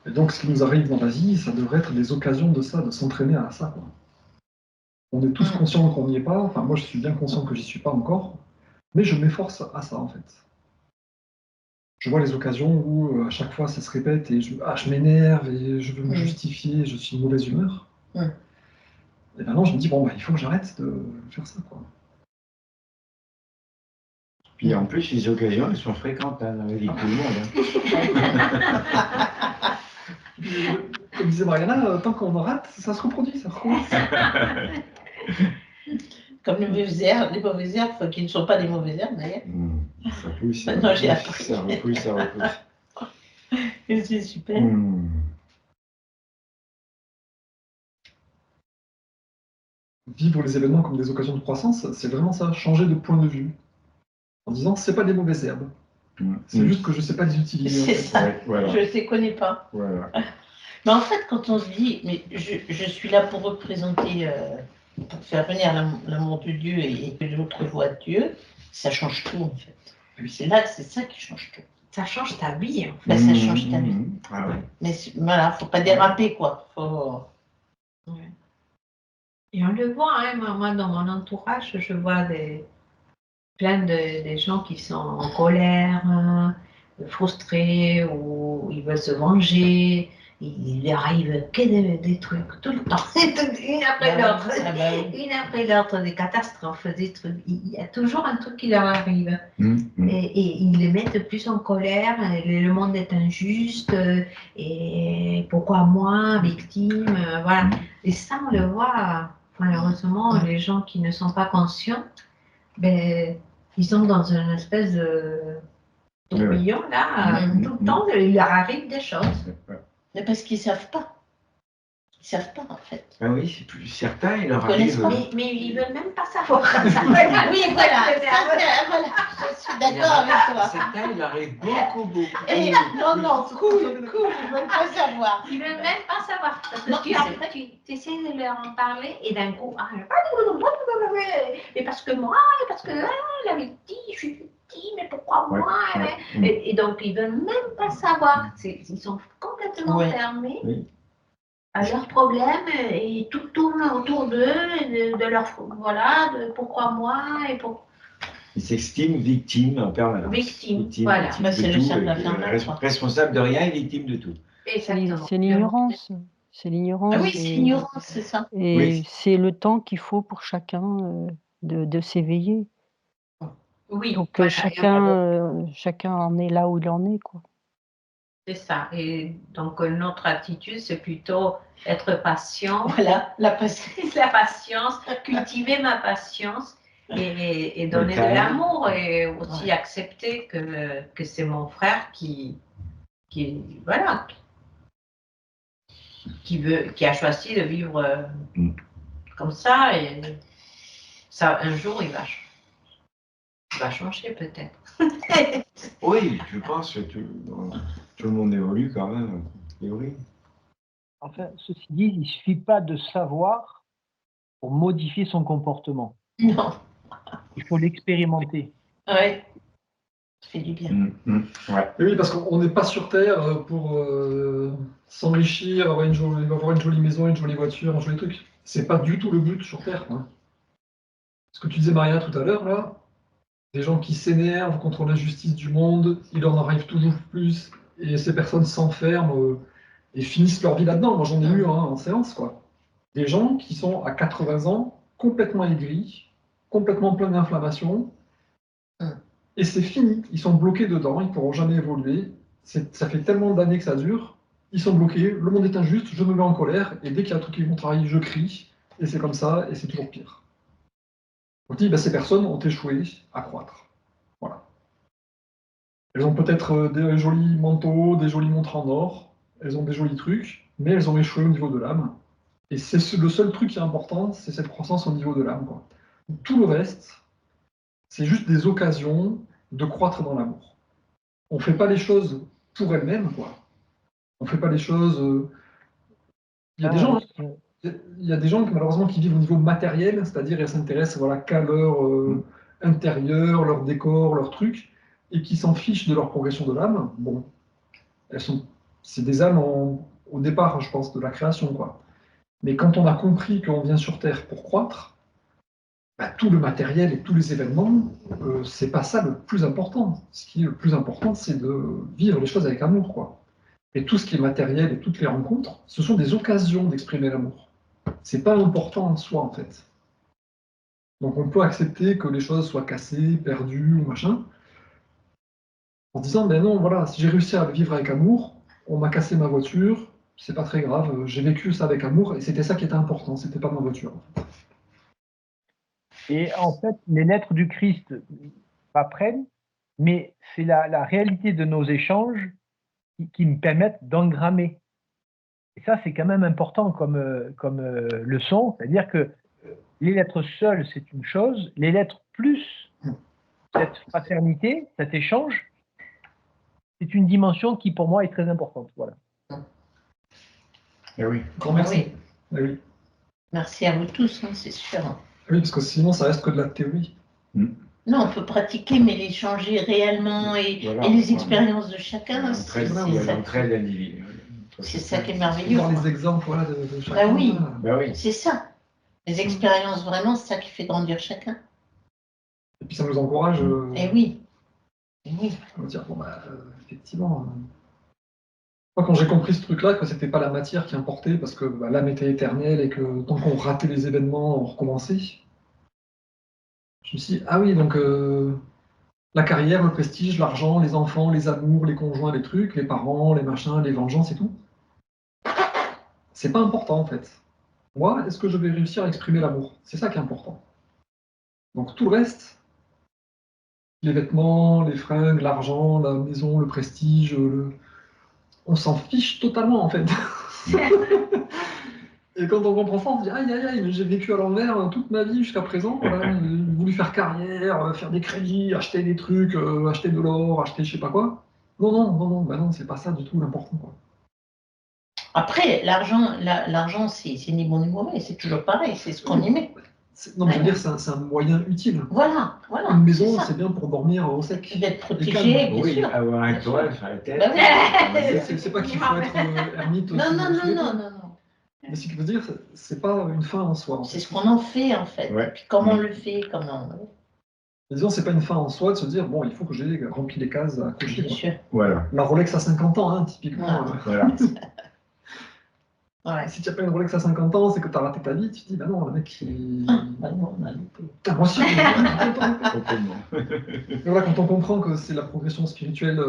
Et donc, ce qui nous arrive dans la vie, ça devrait être des occasions de ça, de s'entraîner à ça, quoi. On est tous conscients qu'on n'y est pas. Enfin, moi, je suis bien conscient que j'y suis pas encore. Mais je m'efforce à ça, en fait. Je vois les occasions où, à chaque fois, ça se répète et je m'énerve et je veux me justifier, je suis de mauvaise humeur. Et maintenant, je me dis, bon, bah, il faut que j'arrête de faire ça, quoi. Puis en plus, les occasions, elles sont fréquentes dans la vie de tout le monde. Comme disait Mariana, tant qu'on en rate, ça se reproduit, ça recommence. Comme les mauvaises herbes, qui ne sont pas des mauvaises herbes d'ailleurs. Ça pousse, ça Maintenant, j'ai repousse, ça repousse, ça repousse. C'est super. Vivre les événements comme des occasions de croissance, c'est vraiment ça, changer de point de vue. En disant, c'est pas des mauvaises herbes. C'est juste que je sais pas les utiliser. C'est ça, ouais, voilà. Je ne les connais pas. Voilà. Mais en fait, quand on se dit, mais je suis là pour représenter, pour faire venir l'amour de Dieu et que l'autre voit Dieu, ça change tout en fait. C'est ça qui change tout. Ça change ta vie. En fait. Là, ça change ta vie. Ah ouais. Mais voilà, faut pas déraper quoi. Faut... Ouais. Et on le voit, hein, moi dans mon entourage, je vois plein de gens qui sont en colère, frustrés, ou ils veulent se venger. Il leur arrive que des trucs tout le temps, une après l'autre, une après l'autre, des catastrophes, des trucs. Il y a toujours un truc qui leur arrive. Et ils les mettent plus en colère, le monde est injuste, et pourquoi moi, victime, voilà. Et ça, on le voit, malheureusement, les gens qui ne sont pas conscients, ben, ils sont dans une espèce de tourbillon, là, tout le temps, il leur arrive des choses. Mais parce qu'ils ne savent pas. Ils ne savent pas, en fait. Ah oui, c'est plus certain, il leur Ils arrive. Mais ils ne veulent même pas savoir. Oui, voilà. Je suis d'accord avec toi. Certains, il arrive beaucoup. Et non, cool, ils ne veulent pas savoir. Ils ne veulent même pas savoir. Parce que tu essaies de leur en parler et d'un coup, mais parce que moi, parce que la victime, je suis victime, mais pourquoi moi et donc, ils ne veulent même pas savoir. Ils sont complètement fermés à leurs problèmes et tout tourne autour d'eux, de leur, voilà, de pourquoi moi et pour... Ils s'estiment victimes en permanence. Victime, voilà. C'est le cercle infernal. Responsable de rien et victime de tout. C'est l'ignorance. C'est l'ignorance. Ah oui, c'est l'ignorance, c'est ça. Et c'est le temps qu'il faut pour chacun de s'éveiller. Oui. Donc chacun en est là où il en est, quoi. C'est ça. Et donc notre attitude, c'est plutôt être patient. Voilà, la patience. La patience, cultiver ma patience et donner de l'amour et aussi accepter que c'est mon frère qui voilà, qui a choisi de vivre comme ça et ça un jour il va changer peut-être. Oui, je pense que tout le monde évolue quand même, a priori. Enfin, ceci dit, il ne suffit pas de savoir pour modifier son comportement. Non. Il faut l'expérimenter. Oui. Ça fait du bien. Ouais. Oui, parce qu'on n'est pas sur Terre pour s'enrichir, avoir une jolie maison, une jolie voiture, un joli truc. C'est pas du tout le but sur Terre. Hein. Ce que tu disais, Maria, tout à l'heure, là, des gens qui s'énervent contre l'injustice du monde, il en arrive toujours plus, et ces personnes s'enferment et finissent leur vie là-dedans. Moi, j'en ai eu en séance, quoi. Des gens qui sont à 80 ans, complètement aigris, complètement pleins d'inflammation, et c'est fini. Ils sont bloqués dedans, ils ne pourront jamais évoluer. Ça fait tellement d'années que ça dure, ils sont bloqués, le monde est injuste, je me mets en colère, et dès qu'il y a un truc qui vont travailler, je crie, et c'est comme ça, et c'est toujours pire. On dit, ces personnes ont échoué à croître. Voilà. Elles ont peut-être des jolis manteaux, des jolies montres en or, elles ont des jolis trucs, mais elles ont échoué au niveau de l'âme. Et c'est le seul truc qui est important, c'est cette croissance au niveau de l'âme, quoi. Tout le reste, c'est juste des occasions de croître dans l'amour. On ne fait pas les choses pour elles-mêmes, quoi. On ne fait pas les choses. Il y a des gens, il y a des gens malheureusement qui vivent au niveau matériel, c'est-à-dire elles s'intéressent voilà, qu'à leur intérieur, leur décor, leur truc, et qui s'en fichent de leur progression de l'âme. Bon, c'est des âmes au départ, je pense, de la création, quoi. Mais quand on a compris qu'on vient sur Terre pour croître, bah, tout le matériel et tous les événements, c'est pas ça le plus important. Ce qui est le plus important, c'est de vivre les choses avec amour, quoi. Et tout ce qui est matériel et toutes les rencontres, ce sont des occasions d'exprimer l'amour. C'est pas important en soi, en fait. Donc on peut accepter que les choses soient cassées, perdues ou machin, en disant, ben non, voilà, si j'ai réussi à le vivre avec amour, on m'a cassé ma voiture, c'est pas très grave, j'ai vécu ça avec amour, et c'était ça qui était important, c'était pas ma voiture. Et en fait, les lettres du Christ m'apprennent, mais c'est la réalité de nos échanges qui me permettent d'engrammer. Et ça, c'est quand même important comme leçon, c'est-à-dire que les lettres seules, c'est une chose, les lettres plus cette fraternité, cet échange, c'est une dimension qui, pour moi, est très importante. Voilà. Eh oui. Grand merci. Oui. Eh oui. Merci à vous tous, hein, c'est sûr. Oui, parce que sinon, ça reste que de la théorie. Non, on peut pratiquer, mais les changer réellement et les expériences de chacun, c'est ça qui est merveilleux. Voir les exemples voilà, de chacun. Bah oui, c'est ça. Les expériences, vraiment, c'est ça qui fait grandir chacun. Et puis ça nous encourage. Eh oui. Eh oui. On va dire, bon, bah, effectivement. Moi, quand j'ai compris ce truc-là, que c'était pas la matière qui importait, parce que bah, l'âme était éternelle et que tant qu'on ratait les événements, on recommençait. Je me suis dit, ah oui, donc la carrière, le prestige, l'argent, les enfants, les amours, les conjoints, les trucs, les parents, les machins, les vengeances et tout. C'est pas important en fait. Moi, est-ce que je vais réussir à exprimer l'amour? C'est ça qui est important. Donc tout le reste, les vêtements, les fringues, l'argent, la maison, le prestige, on s'en fiche totalement en fait. Et quand on comprend ça, on se dit aïe aïe aïe, mais j'ai vécu à l'envers toute ma vie jusqu'à présent. Voilà. J'ai voulu faire carrière, faire des crédits, acheter des trucs, acheter de l'or, acheter je sais pas quoi. Non, non, non, non, bah non, c'est pas ça du tout l'important, quoi. Après, l'argent, c'est ni bon ni mauvais, c'est toujours pareil, c'est ce qu'on y met. Non, mais je veux dire, c'est un moyen utile. Voilà, voilà. Une maison, c'est bien pour dormir au sec. D'être protégé, bien oui, sûr. avoir un toit sur la tête. Bah oui. C'est pas qu'il faut être ermite. Non, non, non, non, non, non. Mais ce qu'il veut dire, c'est pas une fin en soi. C'est ce qu'on en fait, en fait. Ouais. Et puis comment on le fait, comment... Et disons, c'est pas une fin en soi de se dire, bon, il faut que j'ai rempli les cases à cocher. Bien sûr. Voilà. La Rolex à 50 ans, hein, typiquement. Voilà. Ouais. Si tu n'as pas une Rolex à 50 ans, c'est que tu as raté ta vie, tu te dis, bah non, le mec, il... Bah non, on a loupé. Putain, moi aussi, Complètement. Mais voilà, quand on comprend que c'est la progression spirituelle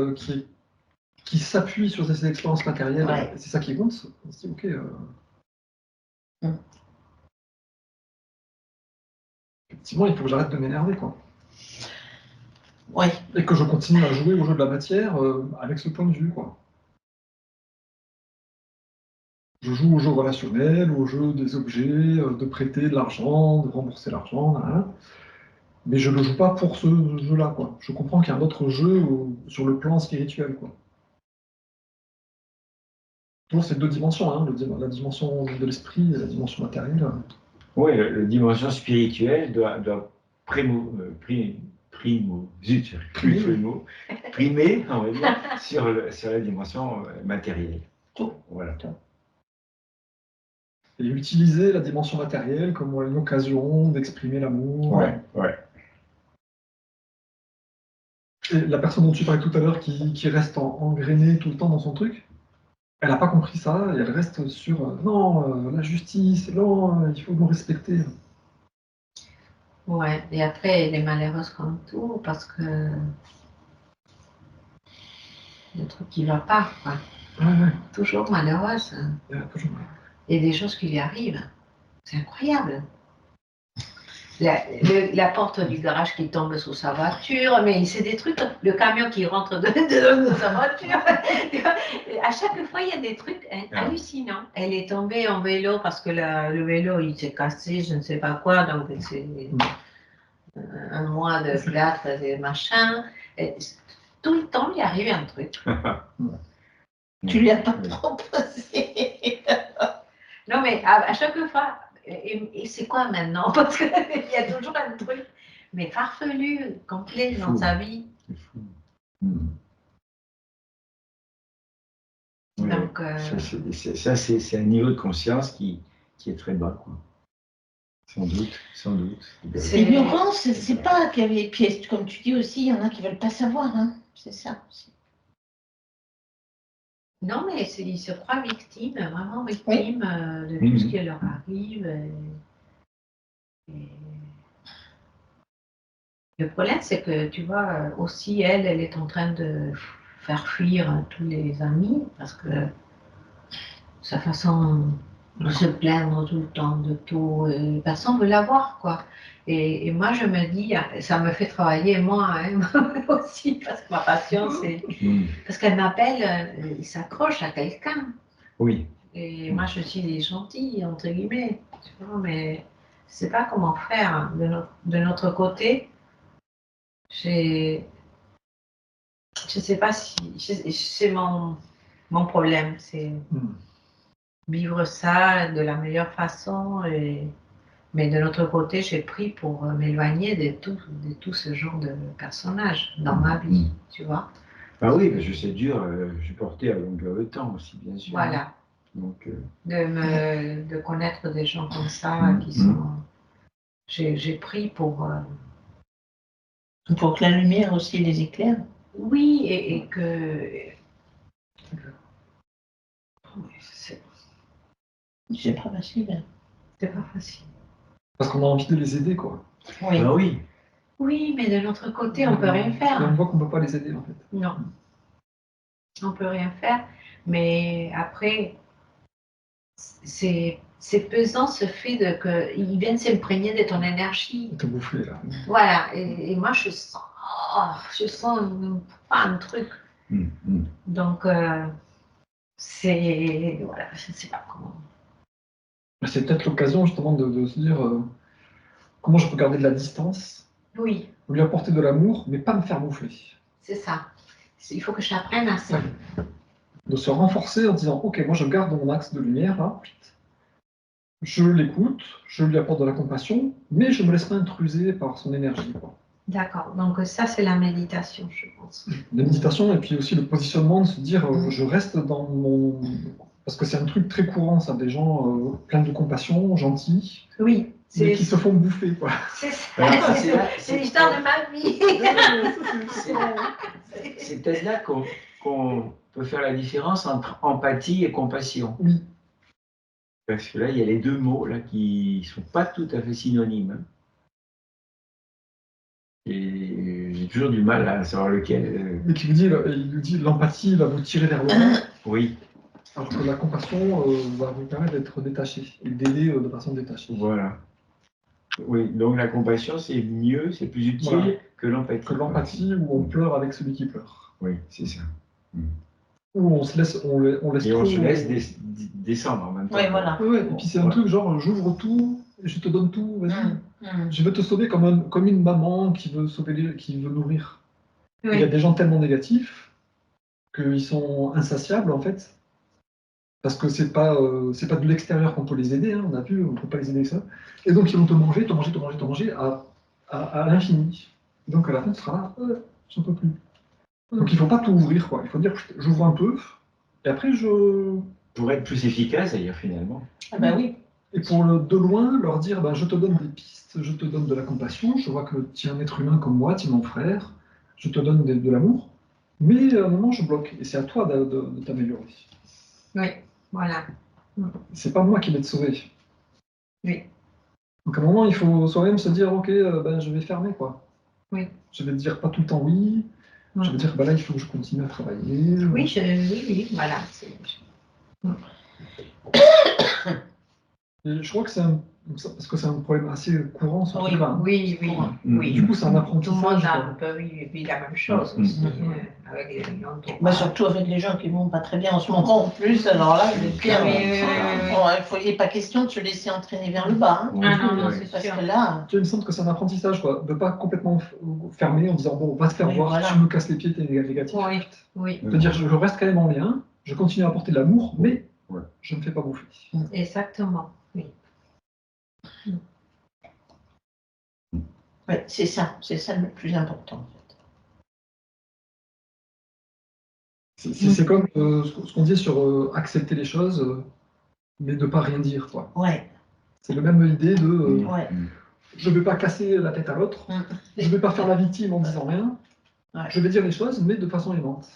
qui s'appuie sur ces expériences matérielles, Ouais. c'est ça qui compte, on se dit, ok... Effectivement, il faut que j'arrête de m'énerver, quoi. Ouais. Et que je continue à jouer au jeu de la matière avec ce point de vue, quoi. Je joue au jeu relationnel, au jeu des objets, de prêter de l'argent, de rembourser l'argent, mais je ne le joue pas pour ce jeu-là, quoi. Je comprends qu'il y a un autre jeu sur le plan spirituel, quoi. Toujours ces deux dimensions, hein, la dimension de l'esprit et la dimension matérielle. Oui, la dimension spirituelle doit primer, on va dire, sur la dimension matérielle. Tout. Voilà. Et utiliser la dimension matérielle comme une occasion d'exprimer l'amour. Ouais, ouais. Et la personne dont tu parlais tout à l'heure qui reste engrainée tout le temps dans son truc, elle n'a pas compris ça, et elle reste sur non, la justice, non, il faut nous respecter. Ouais, et après, elle est malheureuse comme tout, parce que il y a un truc qui ne va pas, quoi. Ouais. Toujours malheureuse. Toujours. Et des choses qui lui arrivent. C'est incroyable. la porte du garage qui tombe sous sa voiture, mais c'est des trucs, le camion qui rentre dans sa voiture. À chaque fois, il y a des trucs hallucinants. Elle est tombée en vélo parce que le vélo, il s'est cassé, je ne sais pas quoi, donc c'est un mois de plâtre, des machins. Et tout le temps, il arrive un truc. Tu lui as pas proposé. Non, mais à chaque fois, et c'est quoi maintenant? Parce qu'il y a toujours un truc, mais farfelu, complet dans sa vie. C'est fou. Donc, ça, c'est un niveau de conscience qui est très bas, quoi. Sans doute, sans doute. L'ignorance, c'est pas qu'il y avait pièces, comme tu dis aussi, il y en a qui veulent pas savoir, hein. C'est ça aussi. Non, mais ils se croient victimes, vraiment victimes de tout ce qui leur arrive. Et le problème, c'est que, tu vois, aussi, elle est en train de faire fuir tous les amis, parce que sa façon de se plaindre tout le temps de tout, personne ne veut la voir, quoi. Et moi, je me dis, ça me fait travailler moi hein, aussi, parce que ma passion, c'est... Parce qu'elle m'appelle, il s'accroche à quelqu'un. Oui. Et moi, je suis gentille, entre guillemets, tu vois, mais je ne sais pas comment faire. De notre côté, je ne sais pas si... C'est mon problème, c'est vivre ça de la meilleure façon. Mais de l'autre côté, j'ai pris pour m'éloigner de tout ce genre de personnages dans ma vie, tu vois. Ah oui, parce que c'est dur, supporter à longueur de temps aussi, bien sûr. Voilà. Donc, de connaître des gens comme ça qui sont... J'ai pris pour... Pour que la lumière aussi les éclaire. Oui, et que... C'est pas facile. C'est pas facile. Parce qu'on a envie de les aider, quoi. Oui. ah oui. Oui, mais de l'autre côté, on peut rien faire. Et on voit qu'on ne peut pas les aider, en fait. Non. On peut rien faire. Mais après, c'est pesant ce fait qu'ils viennent s'imprégner de ton énergie. Te bouffer, là. Voilà. Et moi, je sens un truc. Donc, c'est... Voilà, je ne sais pas comment. C'est peut-être l'occasion, justement, de se dire comment je peux garder de la distance. Oui. Lui apporter de l'amour, mais pas me faire bouffer. C'est ça. Il faut que j'apprenne à ça. Ouais. De se renforcer en disant, ok, moi je garde mon axe de lumière, là. Je l'écoute, je lui apporte de la compassion, mais je ne me laisse pas intruser par son énergie, quoi. D'accord. Donc ça, c'est la méditation, je pense. La méditation, et puis aussi le positionnement, de se dire, je reste dans mon... Parce que c'est un truc très courant, ça, des gens pleins de compassion, gentils, oui, mais qui se font bouffer, quoi. C'est ça, c'est l'histoire de ma vie. C'est peut-être là qu'on peut faire la différence entre empathie et compassion. Oui. Parce que là, il y a les deux mots là, qui ne sont pas tout à fait synonymes. Hein. Et j'ai toujours du mal à savoir lequel. Mais qui vous dit, il nous dit, l'empathie va vous tirer vers le bas. Oui. Alors que la compassion va vous permettre d'être détaché et d'aider de façon détachée. Voilà. Oui, donc la compassion, c'est mieux, c'est plus utile voilà. que l'empathie. Que l'empathie où on pleure avec celui qui pleure. Oui, c'est ça. Où on se laisse, on laisse et trop, on se laisse descendre en même temps. Oui, voilà. Oui, et puis c'est un truc genre, j'ouvre tout, et je te donne tout, vas-y. Je veux te sauver comme une maman qui veut sauver, qui veut nourrir. Oui. Il y a des gens tellement négatifs qu'ils sont insatiables, en fait. Parce que c'est pas de l'extérieur qu'on peut les aider, hein, on a vu, on ne peut pas les aider avec ça. Et donc ils vont te manger à l'infini. Donc à la fin, tu seras là, j'en peux plus. Donc il ne faut pas tout ouvrir, quoi. Il faut dire, j'ouvre un peu, et après je... Pour être plus efficace, d'ailleurs, finalement. Ah ben oui. Et pour de loin, leur dire, je te donne des pistes, je te donne de la compassion, je vois que tu es un être humain comme moi, tu es mon frère, je te donne de l'amour, mais à un moment, je bloque. Et c'est à toi de t'améliorer. Oui. Voilà. C'est pas moi qui vais te sauver. Oui. Donc à un moment, il faut soi-même se dire, ok, je vais fermer, quoi. Oui. Je vais te dire pas tout le temps oui. Je vais dire, là, il faut que je continue à travailler. Oui, oui, voilà. Et je crois que c'est Donc ça, parce que c'est un problème assez courant, ce truc-là. Hein. Oui. Du coup, c'est un Tout le apprentissage. monde a un peu vit la même chose aussi, avec les Bah, surtout avec les gens qui ne vont pas très bien en ce moment en plus, alors là, je vais dire, il n'est pas question de se laisser entraîner vers le bas. Hein. Non, c'est parce sûr. que là. Il me semble que c'est un apprentissage, quoi, de ne pas complètement fermer en disant bon, on va te faire Oui, voir, voilà. si tu me casses les pieds, t'es négatif. Oui. C'est-à-dire, je reste quand même en lien, je continue à apporter de l'amour, mais je ne me fais pas bouffer. Exactement, oui. Oui, c'est ça le plus important en fait. C'est comme ce qu'on dit sur accepter les choses, mais de ne pas rien dire, quoi. Ouais. C'est la même idée de je ne vais pas casser la tête à l'autre, je ne vais pas faire la victime en disant rien, je vais dire les choses, mais de façon aimante.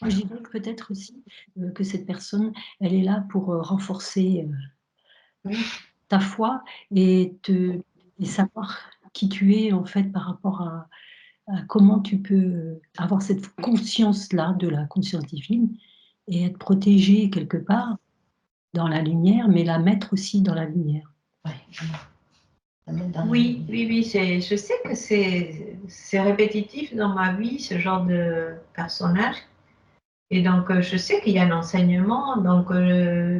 Je dirais que peut-être aussi que cette personne, elle est là pour renforcer ta foi et savoir qui tu es en fait par rapport à comment tu peux avoir cette conscience-là de la conscience divine et être protégé quelque part dans la lumière, mais la mettre aussi dans la lumière. Oui, je sais que c'est répétitif dans ma vie, ce genre de personnage. Et donc, je sais qu'il y a un enseignement, donc,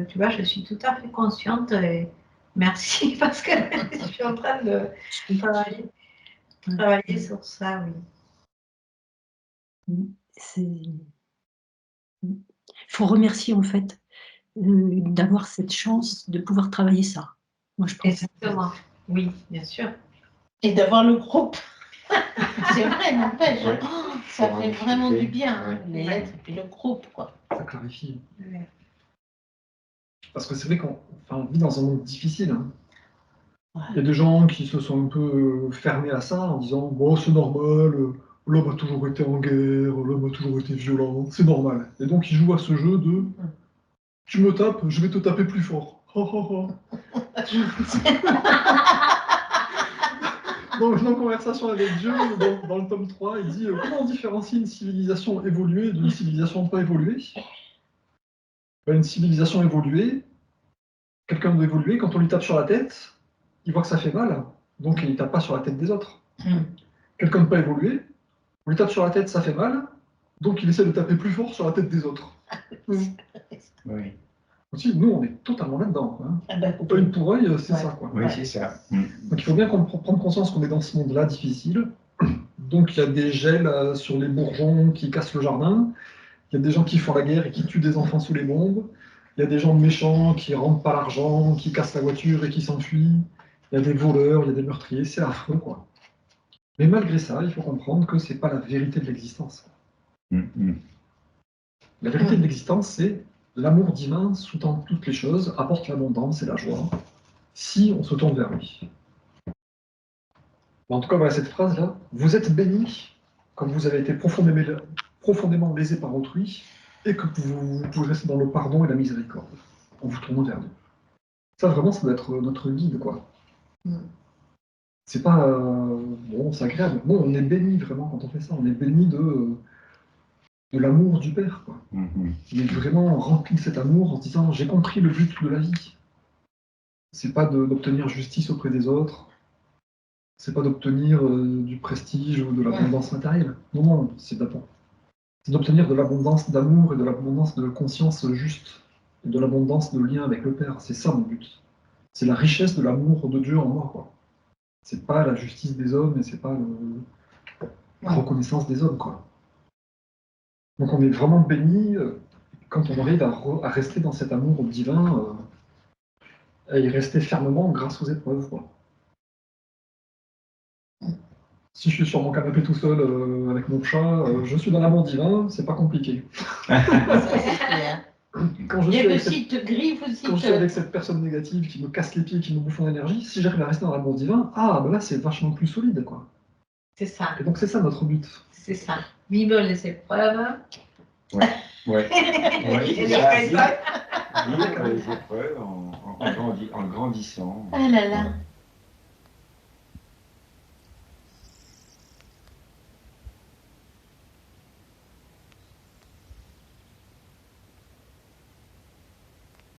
tu vois, je suis tout à fait consciente. Et merci, parce que je suis en train de travailler sur ça, oui. Il faut remercier, en fait, d'avoir cette chance de pouvoir travailler ça. Moi, je pense. Exactement, oui, bien sûr. Et d'avoir le groupe. C'est vrai, n'empêche. Ça fait vraiment du bien, les lettres et puis le groupe, quoi. Ça clarifie. Parce que c'est vrai qu'on vit dans un monde difficile. Hein. Il y a des gens qui se sont un peu fermés à ça en disant bon, c'est normal, l'homme a toujours été en guerre, l'homme a toujours été violent, c'est normal. Et donc ils jouent à ce jeu de tu me tapes, je vais te taper plus fort. Dans une conversation avec Dieu, dans le tome 3, il dit comment on différencie une civilisation évoluée d'une civilisation pas évoluée? Une civilisation évoluée, quelqu'un d'évolué, quand on lui tape sur la tête, il voit que ça fait mal, donc il ne tape pas sur la tête des autres. Quelqu'un de pas évolué, on lui tape sur la tête, ça fait mal, donc il essaie de taper plus fort sur la tête des autres. Oui. Aussi, nous, on est totalement là-dedans. Hein. Œil pour œil, c'est ça. Quoi. Oui, c'est ça. Donc il faut bien prendre conscience qu'on est dans ce monde-là difficile. Donc il y a des gels sur les bourgeons qui cassent le jardin, il y a des gens qui font la guerre et qui tuent des enfants sous les bombes, il y a des gens méchants qui rendent pas l'argent, qui cassent la voiture et qui s'enfuient, il y a des voleurs, il y a des meurtriers, c'est affreux, quoi. Mais malgré ça, il faut comprendre que c'est pas la vérité de l'existence. La vérité de l'existence, c'est l'amour divin sous-tend toutes les choses, apporte l'abondance et la joie, si on se tourne vers lui. En tout cas, voilà cette phrase-là, vous êtes bénis comme vous avez été profondément lésés par autrui, et que vous pouvez rester dans le pardon et la miséricorde, en vous tournant vers Dieu. Ça, vraiment, ça doit être notre guide, quoi. C'est pas... bon, c'est agréable. Bon, on est béni, vraiment, quand on fait ça. On est béni de l'amour du Père, quoi. On est vraiment rempli de cet amour en se disant, j'ai compris le but de la vie. C'est pas d'obtenir justice auprès des autres. C'est pas d'obtenir du prestige ou de l'abondance matérielle. Non, c'est d'obtenir de l'abondance d'amour et de l'abondance de conscience juste, et de l'abondance de lien avec le Père. C'est ça mon but. C'est la richesse de l'amour de Dieu en moi, quoi. C'est pas la justice des hommes et c'est pas la reconnaissance des hommes, quoi. Donc on est vraiment béni quand on arrive à rester dans cet amour divin, à y rester fermement grâce aux épreuves, quoi. Si je suis sur mon canapé tout seul avec mon chat, je suis dans l'amour divin, c'est pas compliqué. Quand je suis avec cette personne négative qui me casse les pieds, qui me bouffe en énergie, si j'arrive à rester dans l'amour divin, ben là c'est vachement plus solide, quoi. C'est ça. Et donc c'est ça notre but. C'est ça. Vive les épreuves. Ouais. Et les vivre les épreuves en grandissant. Ah là là.